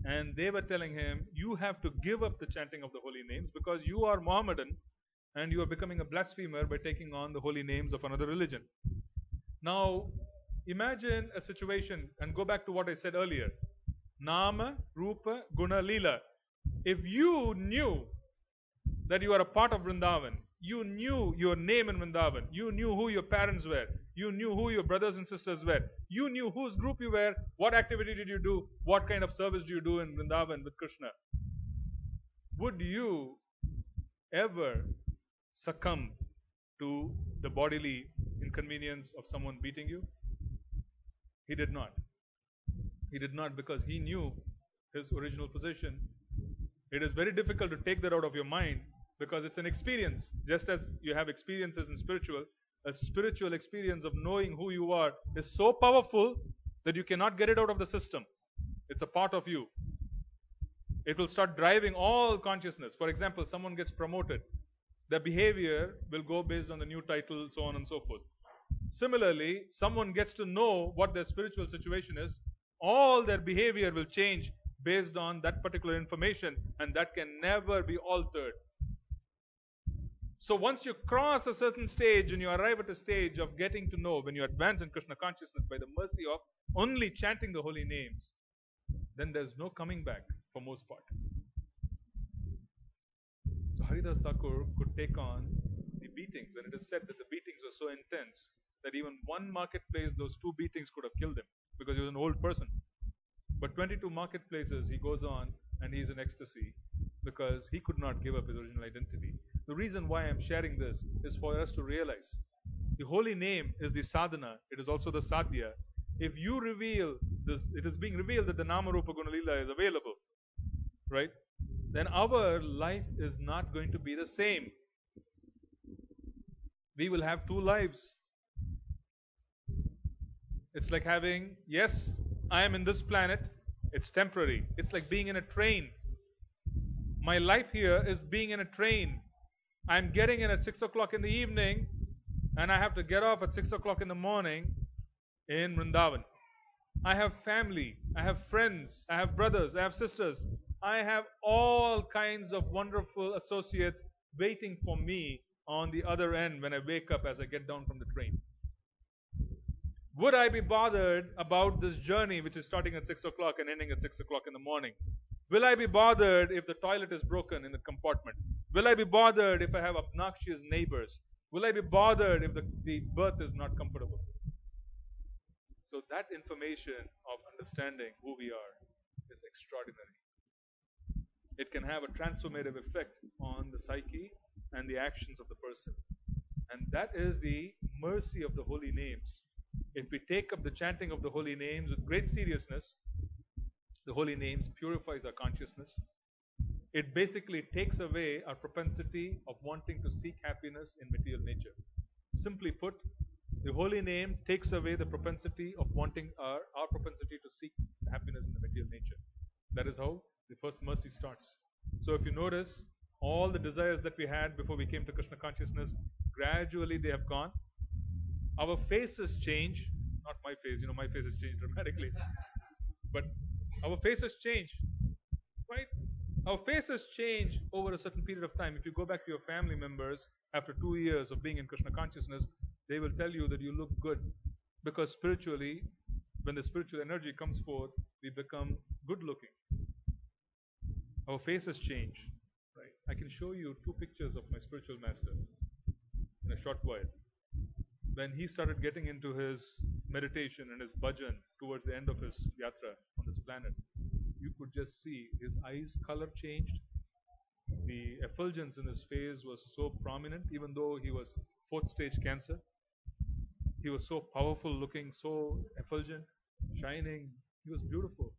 And they were telling him, you have to give up the chanting of the holy names because you are Mohammedan and you are becoming a blasphemer by taking on the holy names of another religion. Now, imagine a situation, and go back to what I said earlier. Nama, Rupa, Guna, Leela. If you knew that you are a part of Vrindavan, you knew your name in Vrindavan, you knew who your parents were, you knew who your brothers and sisters were, you knew whose group you were, what activity did you do, what kind of service do you do in Vrindavan with Krishna, would you ever succumb to the bodily inconvenience of someone beating you? He did not. He did not because he knew his original position. It is very difficult to take that out of your mind because it's an experience. Just as you have experiences in spiritual, a spiritual experience of knowing who you are is so powerful that you cannot get it out of the system. It's a part of you. It will start driving all consciousness. For example, someone gets promoted. Their behavior will go based on the new title, so on and so forth. Similarly, someone gets to know what their spiritual situation is. All their behavior will change based on that particular information, and that can never be altered. So once you cross a certain stage and you arrive at a stage of getting to know, when you advance in Krishna consciousness by the mercy of only chanting the holy names, then there's no coming back for most part. So Haridas Thakur could take on the beatings, and it is said that the beatings were so intense that even one marketplace, those two beatings could have killed him because he was an old person. But 22 marketplaces he goes on and he's in ecstasy because he could not give up his original identity. The reason why I'm sharing this is for us to realize the holy name is the sadhana, it is also the sadhya. if you reveal this, it is being revealed that the Nama Rupa Guna Lila is available, right? Then our life is not going to be the same. We will have two lives. It's like having, yes, I am in this planet, it's temporary. It's like being in a train. My life here is being in a train. I'm getting in at 6 o'clock in the evening, and I have to get off at 6 o'clock in the morning in Vrindavan. I have family, I have friends, I have brothers, I have sisters. I have all kinds of wonderful associates waiting for me on the other end when I wake up as I get down from the train. Would I be bothered about this journey which is starting at 6 o'clock and ending at 6 o'clock in the morning? Will I be bothered if the toilet is broken in the compartment? Will I be bothered if I have obnoxious neighbors? Will I be bothered if the berth is not comfortable? So that information of understanding who we are is extraordinary. It can have a transformative effect on the psyche and the actions of the person. And that is the mercy of the holy names. If we take up the chanting of the holy names with great seriousness, the holy names purifies our consciousness. It basically takes away our propensity of wanting to seek happiness in material nature. Simply put, the holy name takes away the propensity of wanting our propensity to seek happiness in the material nature. That is how the first mercy starts. So if you notice, all the desires that we had before we came to Krishna consciousness, gradually they have gone. Our faces change, not my face, my face has changed dramatically, but our faces change, right? Our faces change over a certain period of time. If you go back to your family members after 2 years of being in Krishna consciousness, they will tell you that you look good. Because spiritually, when the spiritual energy comes forth, we become good looking. Our faces change, right? I can show you 2 pictures of my spiritual master in a short while. When he started getting into his meditation and his bhajan towards the end of his yatra on this planet, you could just see his eyes color changed. The effulgence in his face was so prominent, even though he was 4th stage cancer. He was so powerful looking, so effulgent, shining. He was beautiful.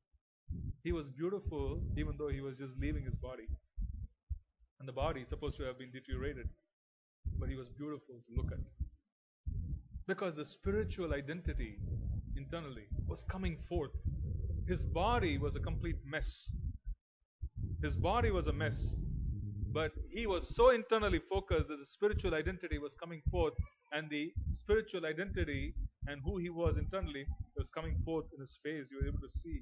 He was beautiful even though he was just leaving his body. And the body is supposed to have been deteriorated. But he was beautiful to look at. Because the spiritual identity internally was coming forth. His body was a complete mess. His body was a mess. But he was so internally focused that the spiritual identity was coming forth, and the spiritual identity and who he was internally was coming forth in his face. You were able to see.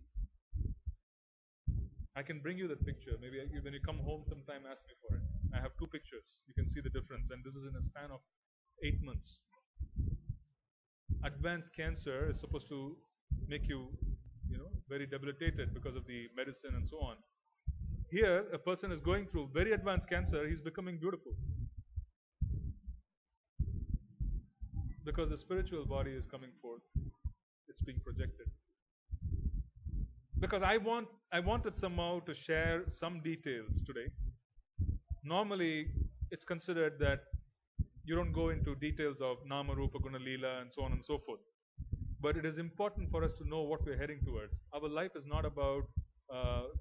I can bring you that picture. Maybe when you come home sometime, ask me for it. I have 2 pictures. You can see the difference. And this is in a span of 8 months. Advanced cancer is supposed to make you, very debilitated because of the medicine and so on. Here, a person is going through very advanced cancer, he's becoming beautiful. Because the spiritual body is coming forth. It's being projected. Because I wanted somehow to share some details today. Normally, it's considered that you don't go into details of Nama, Rupa, Guna, Leela and so on and so forth. But it is important for us to know what we're heading towards. Our life is not about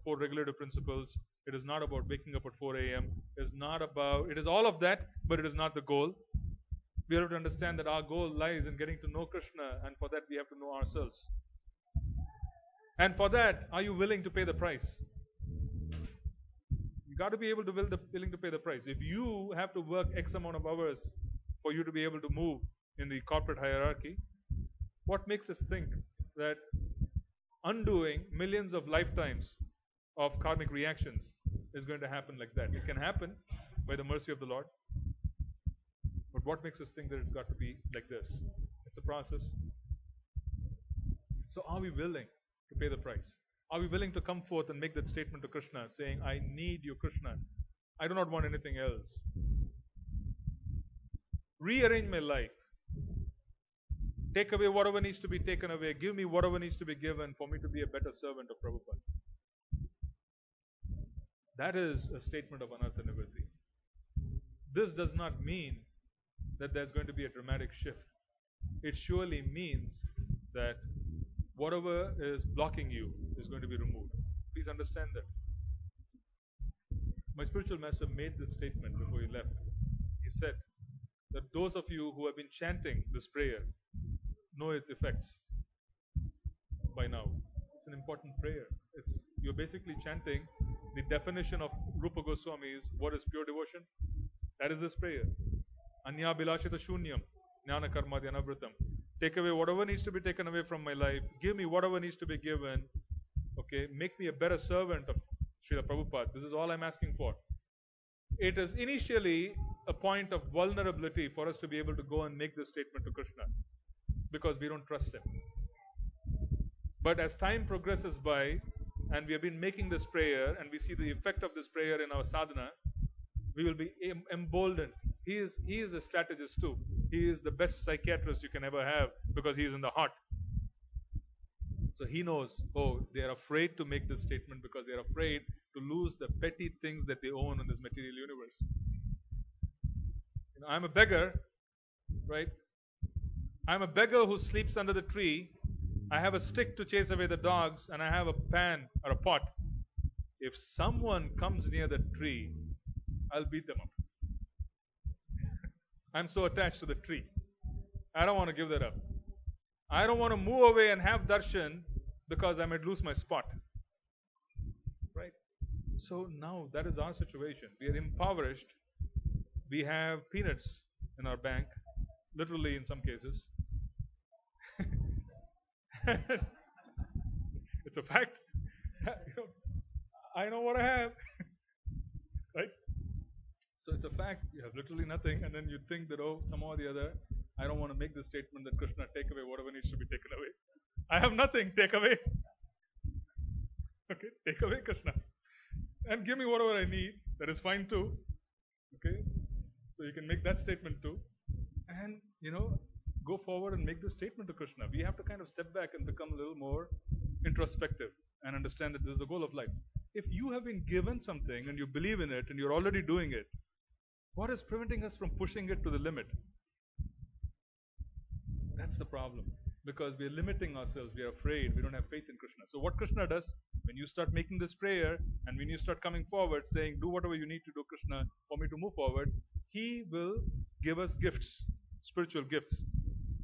4 regulative principles. It is not about waking up at 4 a.m. It is all of that, but it is not the goal. We have to understand that our goal lies in getting to know Krishna, and for that we have to know ourselves. And for that, are you willing to pay the price? You got to be willing to pay the price. If you have to work X amount of hours for you to be able to move in the corporate hierarchy, what makes us think that undoing millions of lifetimes of karmic reactions is going to happen like that? It can happen by the mercy of the Lord. But what makes us think that it's got to be like this? It's a process. So are we willing to pay the price? Are we willing to come forth and make that statement to Krishna saying, I need you, Krishna. I do not want anything else. Rearrange my life. Take away whatever needs to be taken away. Give me whatever needs to be given for me to be a better servant of Prabhupada. That is a statement of Anartha Nivritti. This does not mean that there's going to be a dramatic shift. It surely means that whatever is blocking you is going to be removed. Please understand that. My spiritual master made this statement before he left. He said that those of you who have been chanting this prayer know its effects by now. It's an important prayer. You're basically chanting the definition of Rupa Goswami's what is pure devotion. That is this prayer. Anya bilashita shunyam, jnana karma dhyanavrtam. Take away whatever needs to be taken away from my life. Give me whatever needs to be given. Okay, make me a better servant of Srila Prabhupada. This is all I'm asking for. It is initially a point of vulnerability for us to be able to go and make this statement to Krishna because we don't trust him. But as time progresses by and we have been making this prayer and we see the effect of this prayer in our sadhana, we will be emboldened. He is a strategist too. He is the best psychiatrist you can ever have because he is in the heart. So he knows, they are afraid to make this statement because they are afraid to lose the petty things that they own in this material universe. I'm a beggar, right? I'm a beggar who sleeps under the tree. I have a stick to chase away the dogs and I have a pan or a pot. If someone comes near the tree, I'll beat them up. I'm so attached to the tree. I don't want to give that up. I don't want to move away and have darshan because I might lose my spot. Right? So now that is our situation. We are impoverished. We have peanuts in our bank, literally in some cases. It's a fact. I know what I have. Right? So it's a fact. You have literally nothing, and then you think that, somehow or the other, I don't want to make the statement that Krishna, take away whatever needs to be taken away. I have nothing, take away. Okay, take away Krishna. And give me whatever I need. That is fine too. Okay, so you can make that statement too. And, go forward and make this statement to Krishna. We have to kind of step back and become a little more introspective and understand that this is the goal of life. If you have been given something and you believe in it and you're already doing it, what is preventing us from pushing it to the limit? That's the problem. Because we are limiting ourselves, we are afraid, we don't have faith in Krishna. So what Krishna does, when you start making this prayer and when you start coming forward saying, do whatever you need to do, Krishna, for me to move forward, he will give us gifts, spiritual gifts.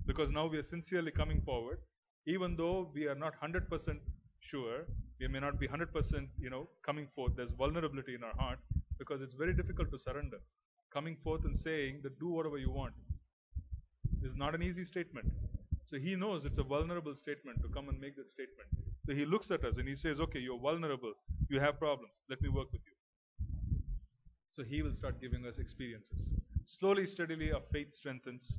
Because now we are sincerely coming forward, even though we are not 100% sure, we may not be 100% coming forth. There's vulnerability in our heart because it's very difficult to surrender. Coming forth and saying that do whatever you want is not an easy statement. So he knows it's a vulnerable statement to come and make that statement. So he looks at us and he says, okay, you're vulnerable, you have problems, let me work with you. So he will start giving us experiences. Slowly, steadily our faith strengthens,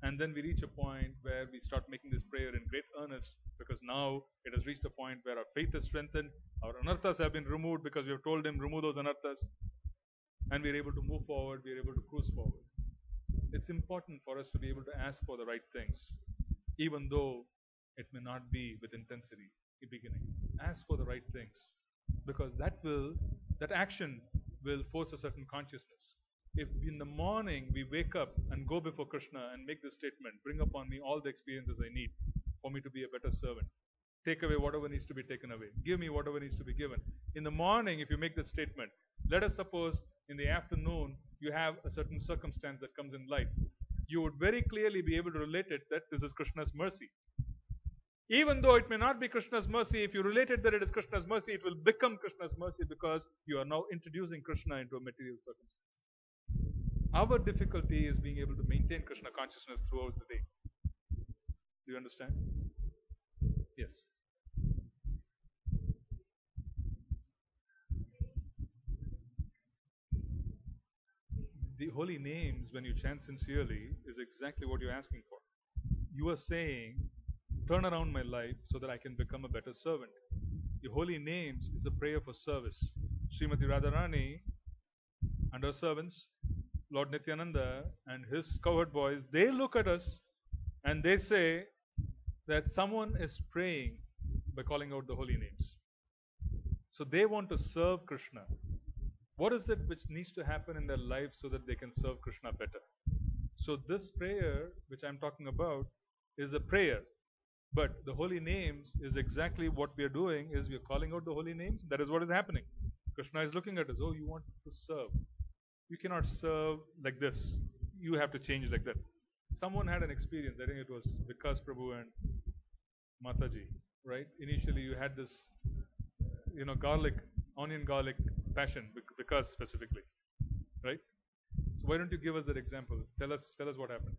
and then we reach a point where we start making this prayer in great earnest, because now it has reached a point where our faith is strengthened, our anarthas have been removed because we have told him remove those anarthas, and we are able to move forward, we are able to cruise forward. It's important for us to be able to ask for the right things, even though it may not be with intensity in the beginning. Ask for the right things, because that action will force a certain consciousness. If in the morning we wake up and go before Krishna and make this statement, bring upon me all the experiences I need for me to be a better servant. Take away whatever needs to be taken away. Give me whatever needs to be given. In the morning, if you make that statement, let us suppose in the afternoon you have a certain circumstance that comes in life. You would very clearly be able to relate it that this is Krishna's mercy. Even though it may not be Krishna's mercy, if you relate it that it is Krishna's mercy, it will become Krishna's mercy because you are now introducing Krishna into a material circumstance. Our difficulty is being able to maintain Krishna consciousness throughout the day. Do you understand? Yes. The holy names, when you chant sincerely, is exactly what you're asking for. You are saying, turn around my life so that I can become a better servant. The holy names is a prayer for service. Srimati Radharani and her servants, Lord Nityananda and his cowherd boys, they look at us and they say that someone is praying by calling out the holy names. So they want to serve Krishna. What is it which needs to happen in their life so that they can serve Krishna better? So this prayer which I'm talking about is a prayer But the holy names is exactly what we are doing is we are calling out the holy names. That is what is happening. Krishna is looking at us. Oh, you want to serve. You cannot serve like this. You have to change like that. Someone had an experience. I think it was Vikas Prabhu and Mataji, right? Initially, you had this, garlic, onion garlic passion, Vikas specifically, right? So why don't you give us that example? Tell us what happened.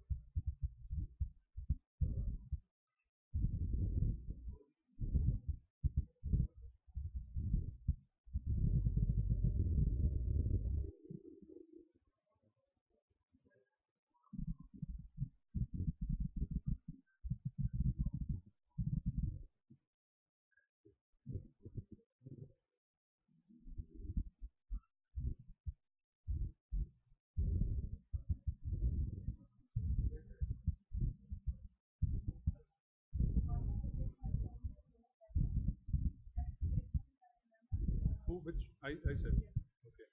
Who? Which? I said. Okay.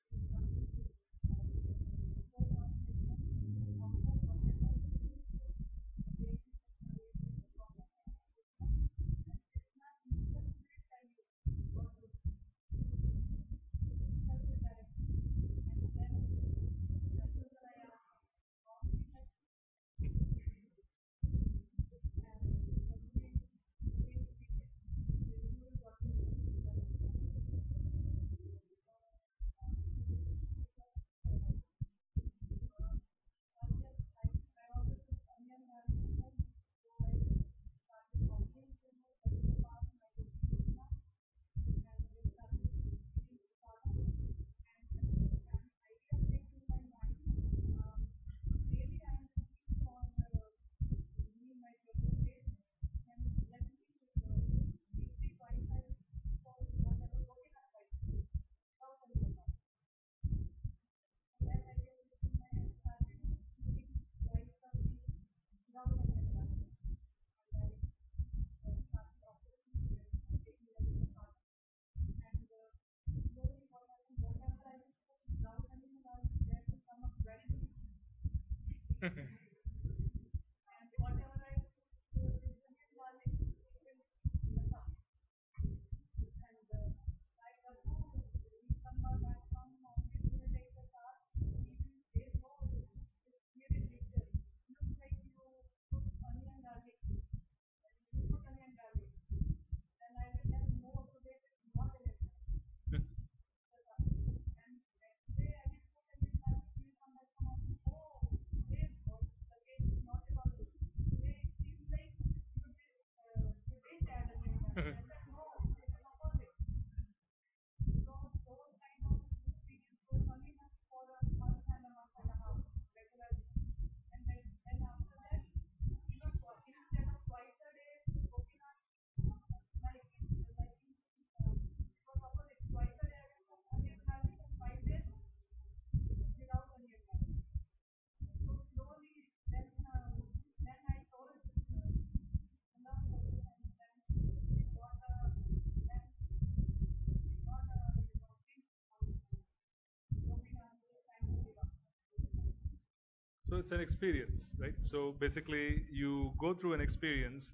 So it's an experience, right? So basically, you go through an experience,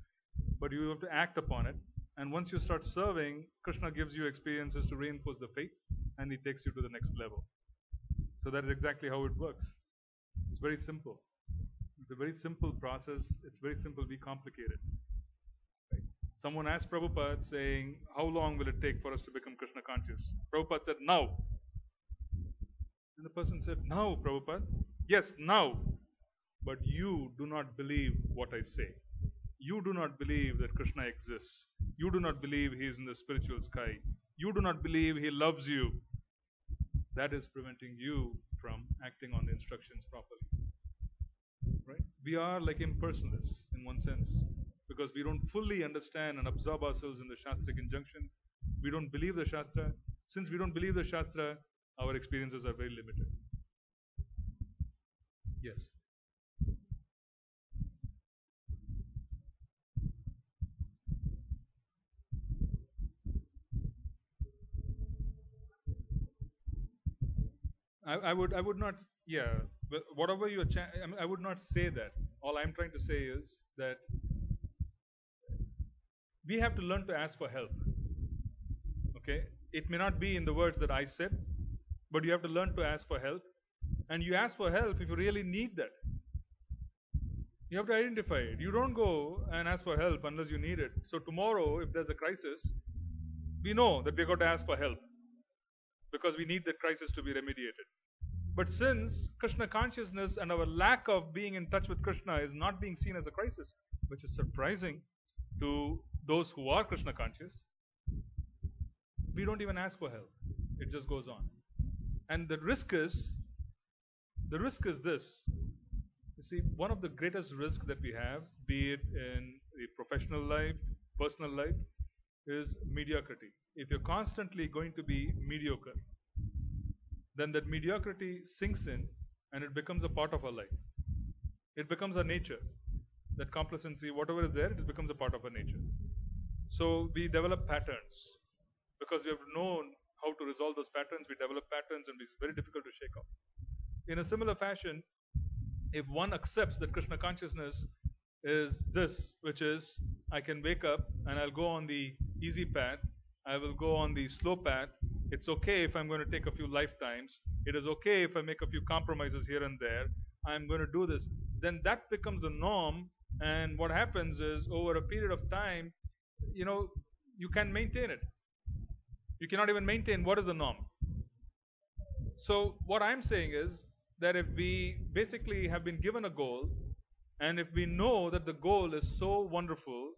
but you have to act upon it. And once you start serving, Krishna gives you experiences to reinforce the faith, and he takes you to the next level. So that is exactly how it works. It's very simple. It's a very simple process. It's very simple. Be complicated. Right? Someone asked Prabhupada saying, "How long will it take for us to become Krishna conscious?" Prabhupada said, "Now." And the person said, "Now, Prabhupada?" "Yes, now. But you do not believe what I say. You do not believe that Krishna exists. You do not believe he is in the spiritual sky. You do not believe he loves you. That is preventing you from acting on the instructions properly." Right? We are like impersonalists in one sense because we don't fully understand and absorb ourselves in the Shastric injunction. We don't believe the Shastra. Since we don't believe the Shastra, our experiences are very limited. Yes. I would not, yeah, but whatever I would not say that. All I'm trying to say is that we have to learn to ask for help. Okay? It may not be in the words that I said, but you have to learn to ask for help. And you ask for help if you really need that. You have to identify it. You don't go and ask for help unless you need it. So tomorrow, if there's a crisis, we know that we're going to ask for help because we need that crisis to be remediated. But since Krishna consciousness and our lack of being in touch with Krishna is not being seen as a crisis, which is surprising to those who are Krishna conscious, we don't even ask for help. It just goes on. And the risk is this. You see, one of the greatest risks that we have, be it in the professional life, personal life, is mediocrity. If you're constantly going to be mediocre, then that mediocrity sinks in and it becomes a part of our life. It becomes our nature. That complacency, whatever is there, it becomes a part of our nature. So we develop patterns. Because we have known how to resolve those patterns, we develop patterns and it's very difficult to shake off. In a similar fashion, if one accepts that Krishna consciousness is this, which is, I can wake up and I'll go on the easy path, I will go on the slow path, it's okay if I'm going to take a few lifetimes, it is okay if I make a few compromises here and there, I'm going to do this, then that becomes the norm, and what happens is, over a period of time, you can maintain it. You cannot even maintain what is the norm. So what I'm saying is that if we basically have been given a goal, and if we know that the goal is so wonderful,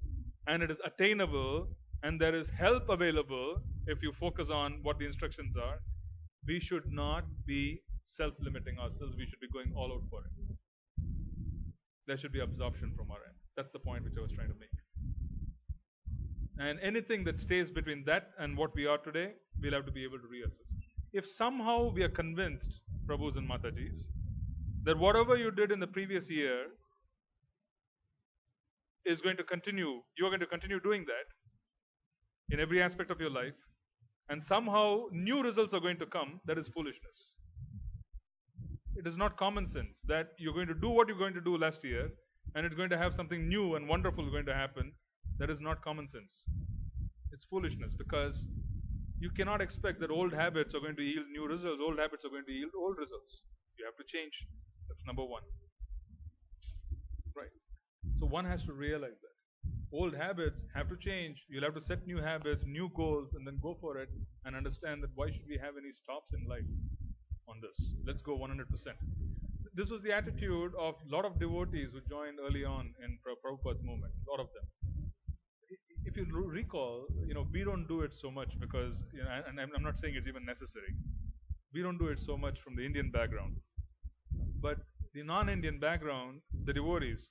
and it is attainable, and there is help available if you focus on what the instructions are, we should not be self-limiting ourselves. We should be going all out for it. There should be absorption from our end. That's the point which I was trying to make. And anything that stays between that and what we are today, we'll have to be able to reassess. If somehow we are convinced, Prabhus and Matajis, that whatever you did in the previous year is going to continue, you are going to continue doing that in every aspect of your life, and somehow new results are going to come, that is foolishness. It is not common sense that you're going to do what you're going to do last year, and it's going to have something new and wonderful going to happen. That is not common sense. It's foolishness, because you cannot expect that old habits are going to yield new results. Old habits are going to yield old results. You have to change. That's number one. Right? So one has to realize that. Old habits have to change. You'll have to set new habits, new goals, and then go for it and understand that why should we have any stops in life on this? Let's go 100%. This was the attitude of a lot of devotees who joined early on in Prabhupada's movement. A lot of them. If you recall, we don't do it so much because, and I'm not saying it's even necessary. We don't do it so much from the Indian background. But the non-Indian background, the devotees,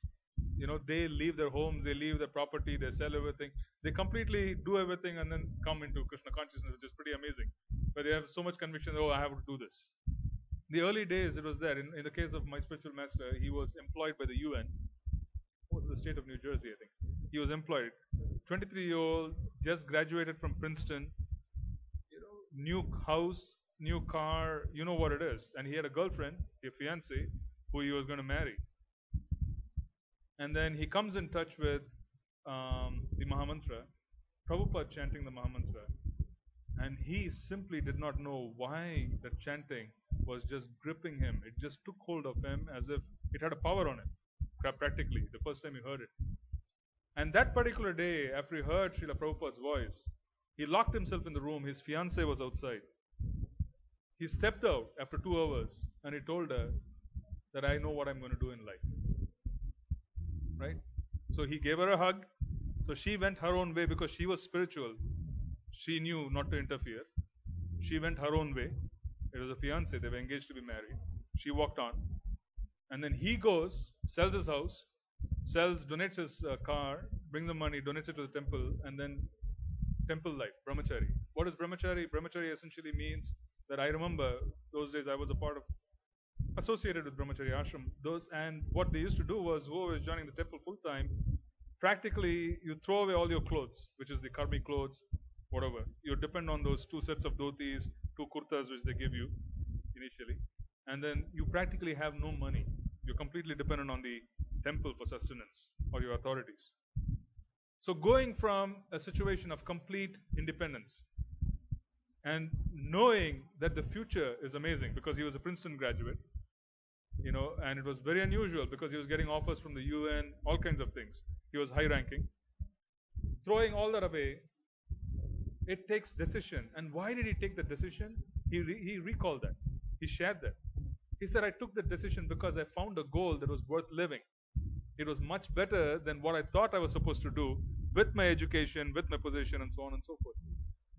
they leave their homes, they leave their property, they sell everything. They completely do everything and then come into Krishna consciousnness, which is pretty amazing. But they have so much conviction, I have to do this. The early days, it was there. In the case of my spiritual master, he was employed by the UN. It was the state of New Jersey, I think. He was employed. 23-year-old, just graduated from Princeton, new house, new car, you know what it is. And he had a girlfriend, a fiancée, who he was going to marry. And then he comes in touch with the Mahamantra, Prabhupada chanting the Mahamantra. And he simply did not know why that chanting was just gripping him. It just took hold of him as if it had a power on him, practically, the first time he heard it. And that particular day, after he heard Srila Prabhupada's voice, he locked himself in the room. His fiancée was outside. He stepped out after 2 hours and he told her that I know what I'm going to do in life. Right? So he gave her a hug. So she went her own way because she was spiritual. She knew not to interfere. She went her own way. It was a fiancé. They were engaged to be married. She walked on. And then he goes, sells his house, donates his car, brings the money, donates it to the temple, and then temple life, brahmachari. What is brahmachari? Brahmachari essentially means that I remember those days I was associated with brahmachari ashram. And what they used to do was, whoever was joining the temple full time, practically you throw away all your clothes, which is the karmi clothes, whatever. You depend on those 2 sets of dhotis, 2 kurtas which they give you initially, and then you practically have no money. You're completely dependent on the temple for sustenance or your authorities. So going from a situation of complete independence and knowing that the future is amazing because he was a Princeton graduate, and it was very unusual because he was getting offers from the UN, all kinds of things. He was high ranking. Throwing all that away, it takes decision. And why did he take the decision? He recalled that. He shared that. He said, I took the decision because I found a goal that was worth living. It was much better than what I thought I was supposed to do with my education, with my position, and so on and so forth.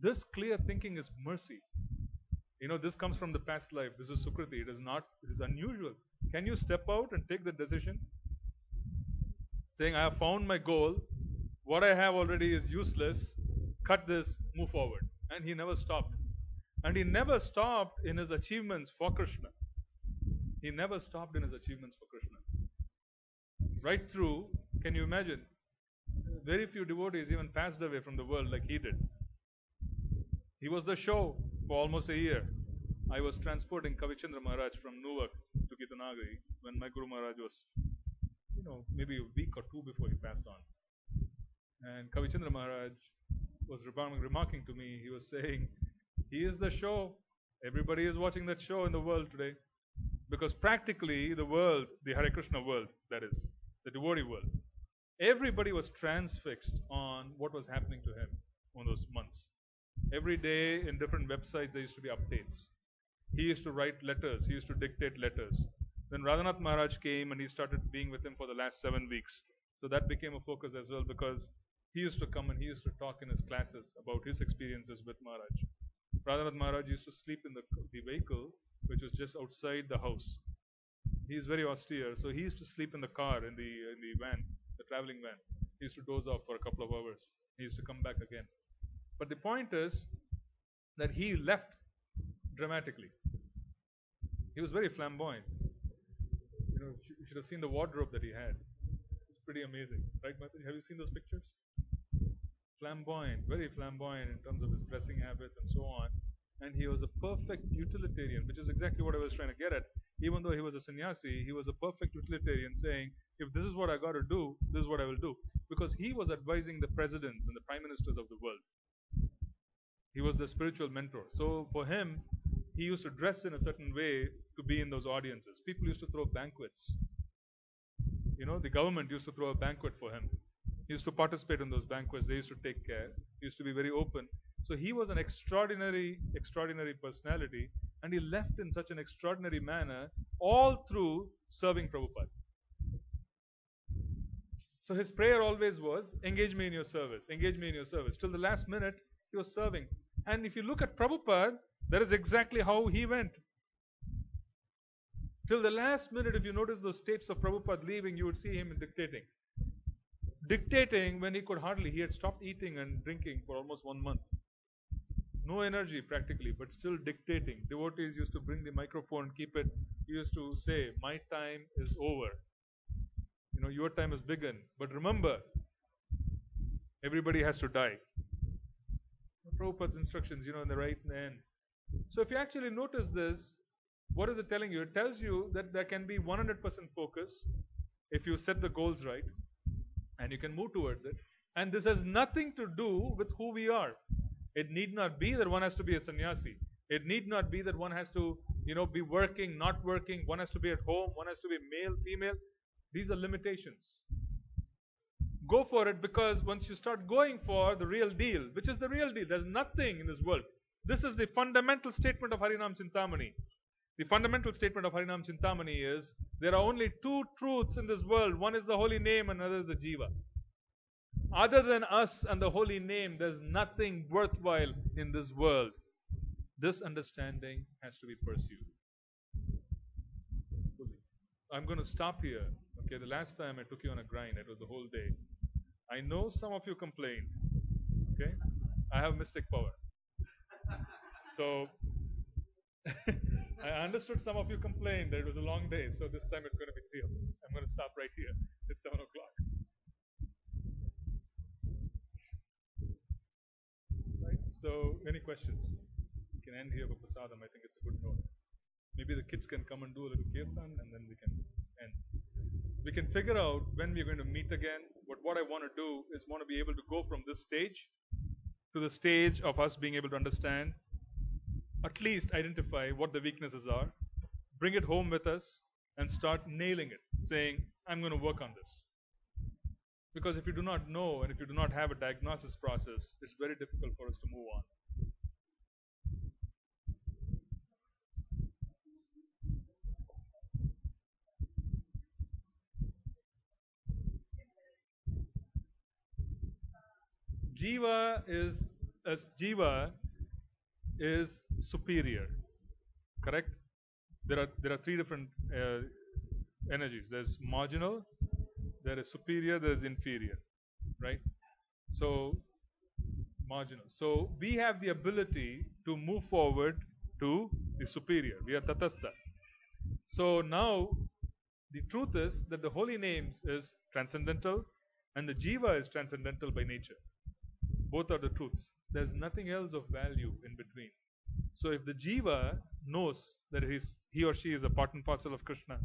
This clear thinking is mercy. This comes from the past life. This is Sukriti. It is unusual. Can you step out and take the decision? Saying, I have found my goal. What I have already is useless. Cut this, move forward. And he never stopped. And he never stopped in his achievements for Krishna. He never stopped in his achievements for Krishna. Right through, can you imagine? Very few devotees even passed away from the world like he did. He was the show for almost a year. I was transporting Kavichandra Maharaj from Newark to Gitanagari when my Guru Maharaj was, maybe a week or two before he passed on. And Kavichandra Maharaj was remarking to me, he was saying, he is the show. Everybody is watching that show in the world today. Because practically the world, the Hare Krishna world, that is, the devotee world, everybody was transfixed on what was happening to him on those months. Every day in different websites there used to be updates. He used to write letters. He used to dictate letters. Then Radhanath Maharaj came and he started being with him for the last 7 weeks. So that became a focus as well because he used to come and he used to talk in his classes about his experiences with Maharaj. Radhanath Maharaj used to sleep in the vehicle which was just outside the house. He is very austere, so he used to sleep in the car, in the van, the traveling van. He used to doze off for a couple of hours. He used to come back again. But the point is that he left dramatically. He was very flamboyant. You should have seen the wardrobe that he had. It's pretty amazing, right, Mataji? Have you seen those pictures? Flamboyant, very flamboyant in terms of his dressing habits and so on. And he was a perfect utilitarian, which is exactly what I was trying to get at. Even though he was a sannyasi, he was a perfect utilitarian saying, if this is what I got to do, this is what I will do. Because he was advising the presidents and the prime ministers of the world. He was the spiritual mentor. So for him, he used to dress in a certain way to be in those audiences. People used to throw banquets. The government used to throw a banquet for him. He used to participate in those banquets. They used to take care. He used to be very open. So he was an extraordinary personality, and he left in such an extraordinary manner, all through serving Prabhupada. So his prayer always was, engage me in your service, engage me in your service. Till the last minute, he was serving. And if you look at Prabhupada, that is exactly how he went. Till the last minute, if you notice those tapes of Prabhupada leaving, you would see him dictating. Dictating when he had stopped eating and drinking for almost 1 month. No energy practically, but still dictating. Devotees used to bring the microphone, keep it. He used to say, my time is over. Your time has begun. But remember, everybody has to die. Prabhupada's instructions, in the right end. So if you actually notice this, what is it telling you? It tells you that there can be 100% focus if you set the goals right and you can move towards it. And this has nothing to do with who we are. It need not be that one has to be a sannyasi. It need not be that one has to, be working, not working. One has to be at home. One has to be male, female. These are limitations. Go for it, because once you start going for the real deal, which is the real deal, there's nothing in this world. This is the fundamental statement of Harinam Chintamani. The fundamental statement of Harinam Chintamani is, there are only 2 truths in this world. One is the holy name and another is the jiva. Other than us and the holy name, there's nothing worthwhile in this world. This understanding has to be pursued. I'm going to stop here. Okay, the last time I took you on a grind, it was a whole day. I know some of you complained. Okay, I have mystic power. So I understood some of you complained that it was a long day. So this time it's going to be 3 of us. I'm going to stop right here. It's 7 o'clock. Right. So any questions? We can end here with prasadam. I think it's a good note. Maybe the kids can come and do a little kirtan and then we can end. We can figure out when we're going to meet again. But what I want to do is want to be able to go from this stage to the stage of us being able to understand, at least identify what the weaknesses are, bring it home with us, and start nailing it, saying, I'm going to work on this. Because if you do not know and if you do not have a diagnosis process, it's very difficult for us to move on. Jiva is superior, correct? There are three different energies. There's marginal, there is superior, there is inferior, right? So marginal. So we have the ability to move forward to the superior. We are tatastha. So now the truth is that the holy names is transcendental and the jiva is transcendental by nature. Both are the truths. There's nothing else of value in between. So if the jiva knows that he or she is a part and parcel of Krishna,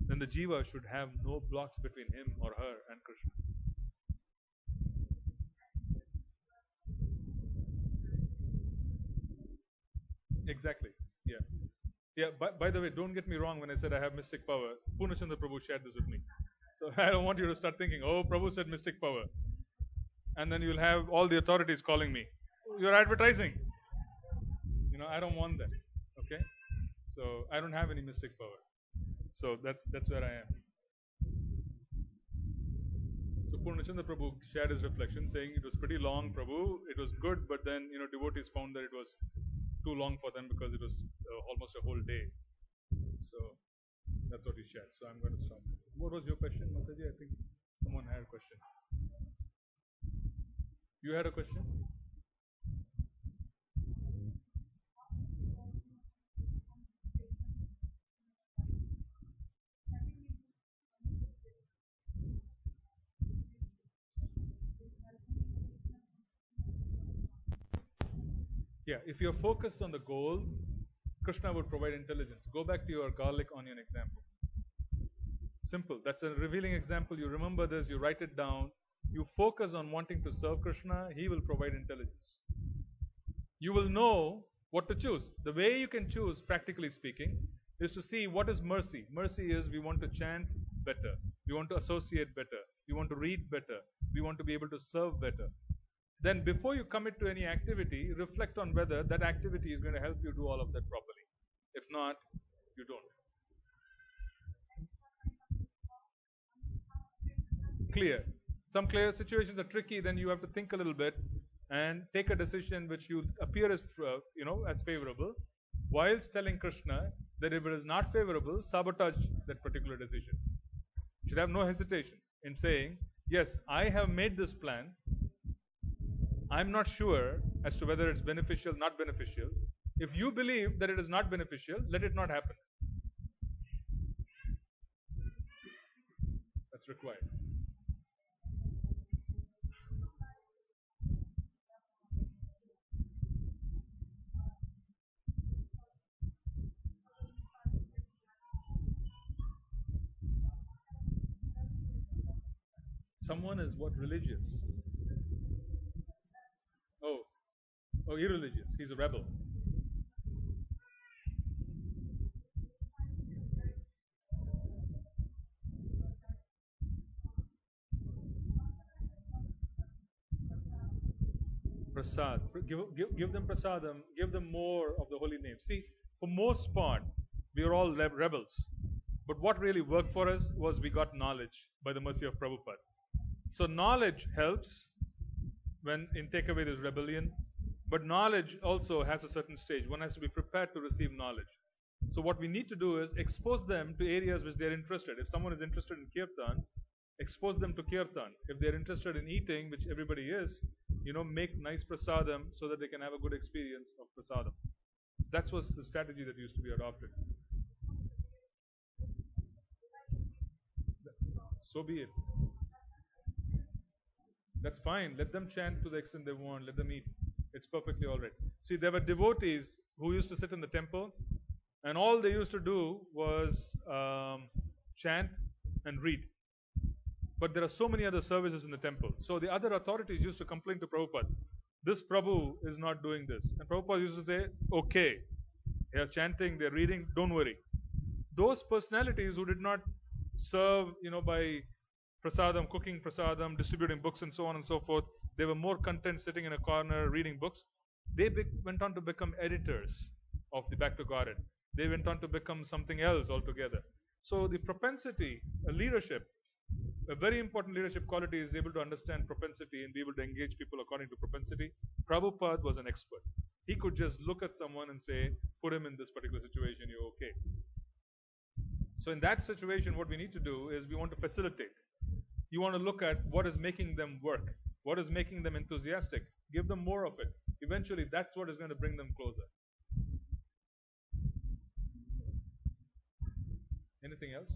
then the jiva should have no blocks between him or her and Krishna. Exactly. Yeah. Yeah. By the way, don't get me wrong when I said I have mystic power. Purnachandra Prabhu shared this with me. So I don't want you to start thinking, oh, Prabhu said mystic power. And then you'll have all the authorities calling me. You're advertising. I don't want that. Okay? So I don't have any mystic power. So that's where I am. So Purnachandra Prabhu shared his reflection saying it was pretty long, Prabhu. It was good, but then devotees found that it was too long for them because it was almost a whole day. So that's what he shared. So I'm going to stop. What was your question, Mataji? I think someone had a question. You had a question? Yeah, if you're focused on the goal, Krishna would provide intelligence. Go back to your garlic onion example. Simple. That's a revealing example. You remember this, you write it down. You focus on wanting to serve Krishna, he will provide intelligence. You will know what to choose. The way you can choose, practically speaking, is to see what is mercy. Mercy is we want to chant better. We want to associate better. We want to read better. We want to be able to serve better. Then before you commit to any activity, reflect on whether that activity is going to help you do all of that properly. If not, you don't. Clear. Some clear situations are tricky, then you have to think a little bit and take a decision which you appear as as favorable, whilst telling Krishna that if it is not favorable, sabotage that particular decision. You should have no hesitation in saying, yes, I have made this plan. I'm not sure as to whether it's beneficial, not beneficial. If you believe that it is not beneficial, let it not happen. That's required. Someone is what? Religious? Oh, irreligious. He's a rebel. Prasad. Give them prasadam. Give them more of the holy name. See, for most part, we are all rebels. But what really worked for us was we got knowledge by the mercy of Prabhupada. So knowledge helps when in take away this rebellion. But knowledge also has a certain stage. One has to be prepared to receive knowledge. So what we need to do is expose them to areas which they're interested. If someone is interested in kirtan, expose them to kirtan. If they're interested in eating, which everybody is, make nice prasadam so that they can have a good experience of prasadam. So that was the strategy that used to be adopted. So be it. That's fine. Let them chant to the extent they want. Let them eat. It's perfectly all right. See, there were devotees who used to sit in the temple, and all they used to do was chant and read. But there are so many other services in the temple. So the other authorities used to complain to Prabhupada, this Prabhu is not doing this. And Prabhupada used to say, okay, they are chanting, they are reading, don't worry. Those personalities who did not serve, by prasadam, cooking prasadam, distributing books and so on and so forth, they were more content sitting in a corner reading books. They went on to become editors of the Back to Godhead. They went on to become something else altogether. So the propensity, leadership, a very important leadership quality is able to understand propensity and be able to engage people according to propensity. Prabhupada was an expert. He could just look at someone and say, put him in this particular situation, you're okay. So in that situation, what we need to do is we want to facilitate. You want to look at what is making them work, what is making them enthusiastic. Give them more of it. Eventually, that's what is going to bring them closer. Anything else?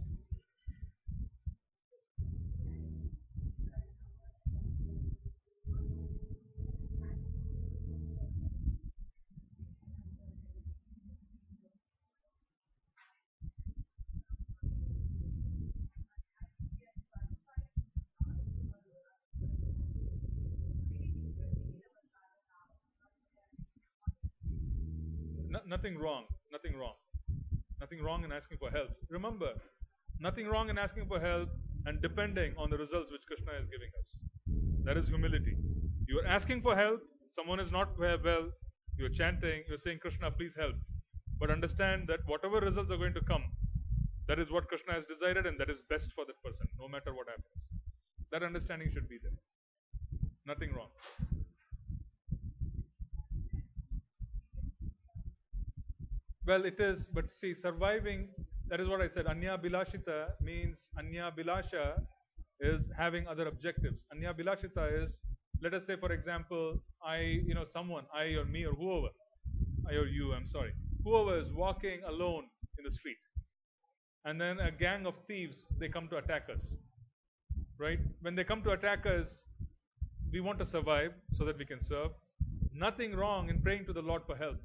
Nothing wrong. Nothing wrong. Nothing wrong in asking for help. Remember, nothing wrong in asking for help and depending on the results which Krishna is giving us. That is humility. You are asking for help, someone is not well, you're chanting, you're saying, Krishna, please help. But understand that whatever results are going to come, that is what Krishna has decided and that is best for that person, no matter what happens. That understanding should be there. Nothing wrong. Well, it is, but see, surviving, that is what I said. Anya Bilashita means Anya Bilasha is having other objectives. Anya Bilashita is, let us say, for example, someone, I or me or whoever, I or you, I'm sorry, whoever is walking alone in the street, and then a gang of thieves, they come to attack us, right? When they come to attack us, we want to survive so that we can serve. Nothing wrong in praying to the Lord for help.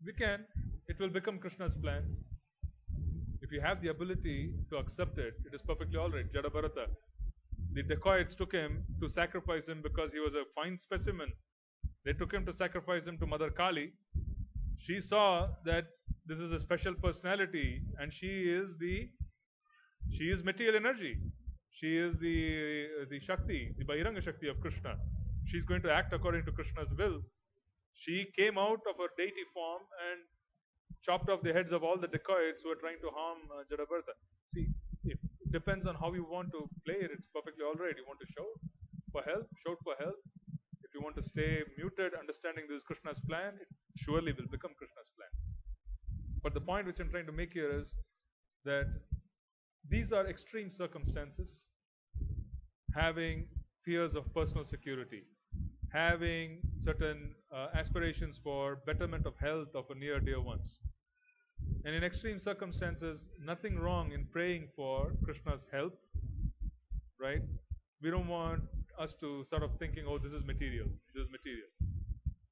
We can, it will become Krishna's plan. If you have the ability to accept it, it is perfectly alright. Jada Bharata, the dacoits took him to sacrifice him because he was a fine specimen. They took him to sacrifice him to Mother Kali. She saw that this is a special personality and she is material energy. She is the Shakti, the Bahiranga Shakti of Krishna. She's going to act according to Krishna's will. She came out of her deity form and chopped off the heads of all the dacoits who were trying to harm Jadabharata. See, it depends on how you want to play it. It's perfectly alright. You want to shout for help. If you want to stay muted, understanding this is Krishna's plan, it surely will become Krishna's plan. But the point which I'm trying to make here is that these are extreme circumstances. Having fears of personal security, having certain aspirations for betterment of health of a near dear ones. And in extreme circumstances, nothing wrong in praying for Krishna's help, right? We don't want us to sort of thinking, oh, this is material.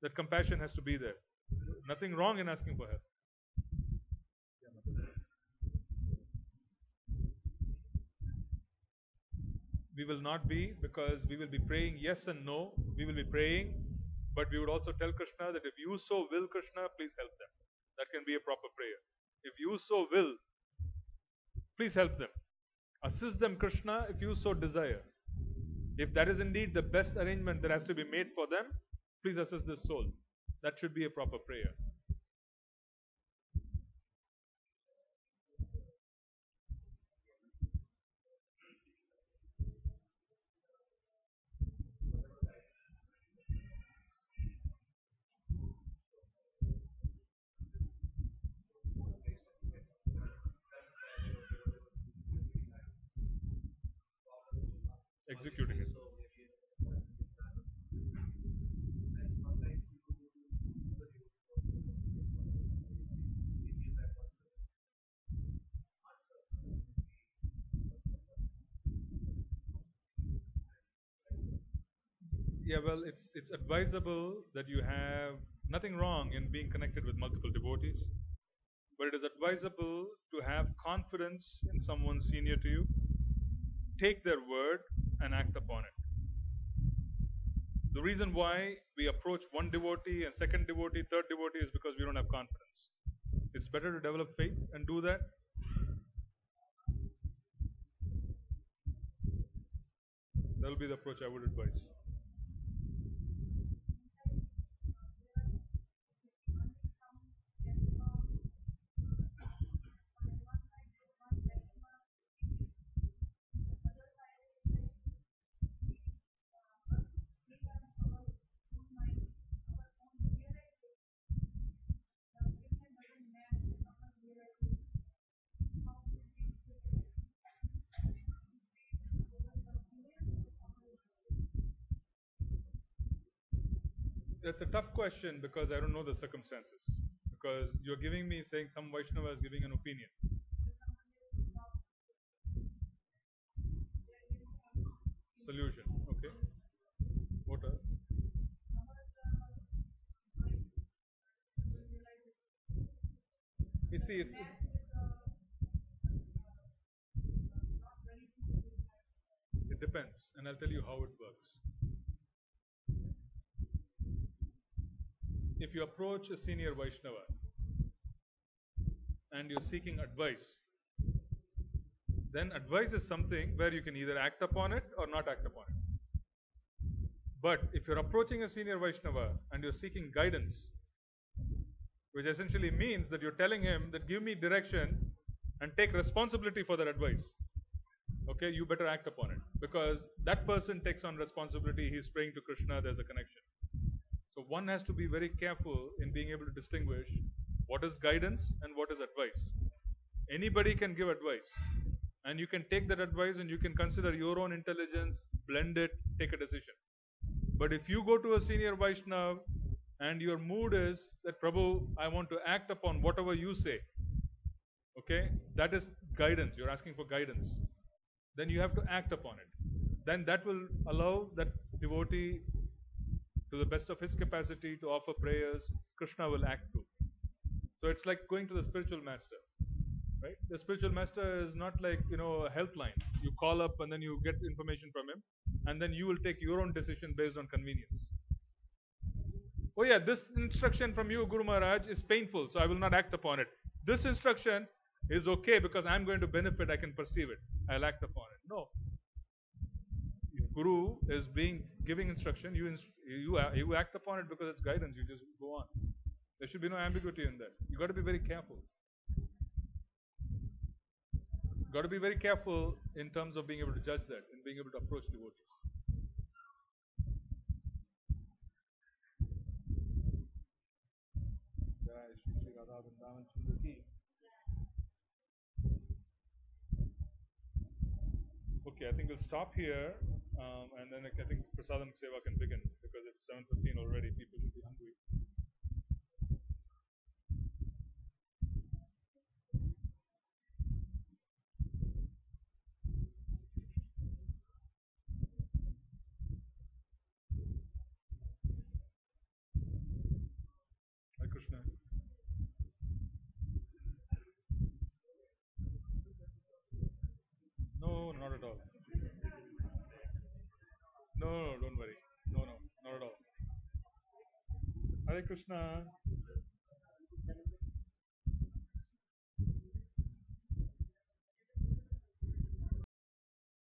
That compassion has to be there. Nothing wrong in asking for help. We will not be, because we will be praying yes and no. We will be praying, but we would also tell Krishna that if you so will, Krishna, please help them. That can be a proper prayer. If you so will, please help them. Assist them, Krishna, if you so desire. If that is indeed the best arrangement that has to be made for them, please assist this soul. That should be a proper prayer. Executing it. Yeah, well, it's advisable that you have nothing wrong in being connected with multiple devotees. but it is advisable to have confidence in someone senior to you, take their word and act upon it. The reason why we approach one devotee and second devotee, third devotee is because we don't have confidence. It's better to develop faith and do that. That will be the approach I would advise. That's a tough question because I don't know the circumstances. Because you're giving me saying some Vaishnava is giving an opinion. Solution. Okay. What are? It depends, and I'll tell you how it works. If you approach a senior Vaishnava and you're seeking advice, then advice is something where you can either act upon it or not act upon it. But if you're approaching a senior Vaishnava and you're seeking guidance, which essentially means that you're telling him that give me direction and take responsibility for that advice. Okay, you better act upon it because that person takes on responsibility. He's praying to Krishna, there's a connection. So one has to be very careful in being able to distinguish what is guidance and what is advice. Anybody can give advice, and you can take that advice and you can consider your own intelligence, blend it, take a decision. But if you go to a senior Vaishnava and your mood is that Prabhu, I want to act upon whatever you say, okay, that is guidance. You're asking for guidance. Then you have to act upon it. Then that will allow that devotee to the best of his capacity to offer prayers. Krishna will act too. So it's like going to the spiritual master, right? The spiritual master is not like, a helpline. You call up and then you get information from him, and then you will take your own decision based on convenience. Oh yeah, this instruction from you, Guru Maharaj, is painful, so I will not act upon it. This instruction is okay because I'm going to benefit, I can perceive it. I'll act upon it. No. If Guru is giving instruction, you act upon it because it's guidance, you just go on. There should be no ambiguity in that. You got to be very careful. Got to be very careful in terms of being able to judge that and being able to approach devotees. Okay, I think we'll stop here, and then I think Prasadam Seva can begin because it's 7:15 already. People should be hungry. Hare Krishna. No, not at all. No, don't worry. No, not at all. Hare Krishna.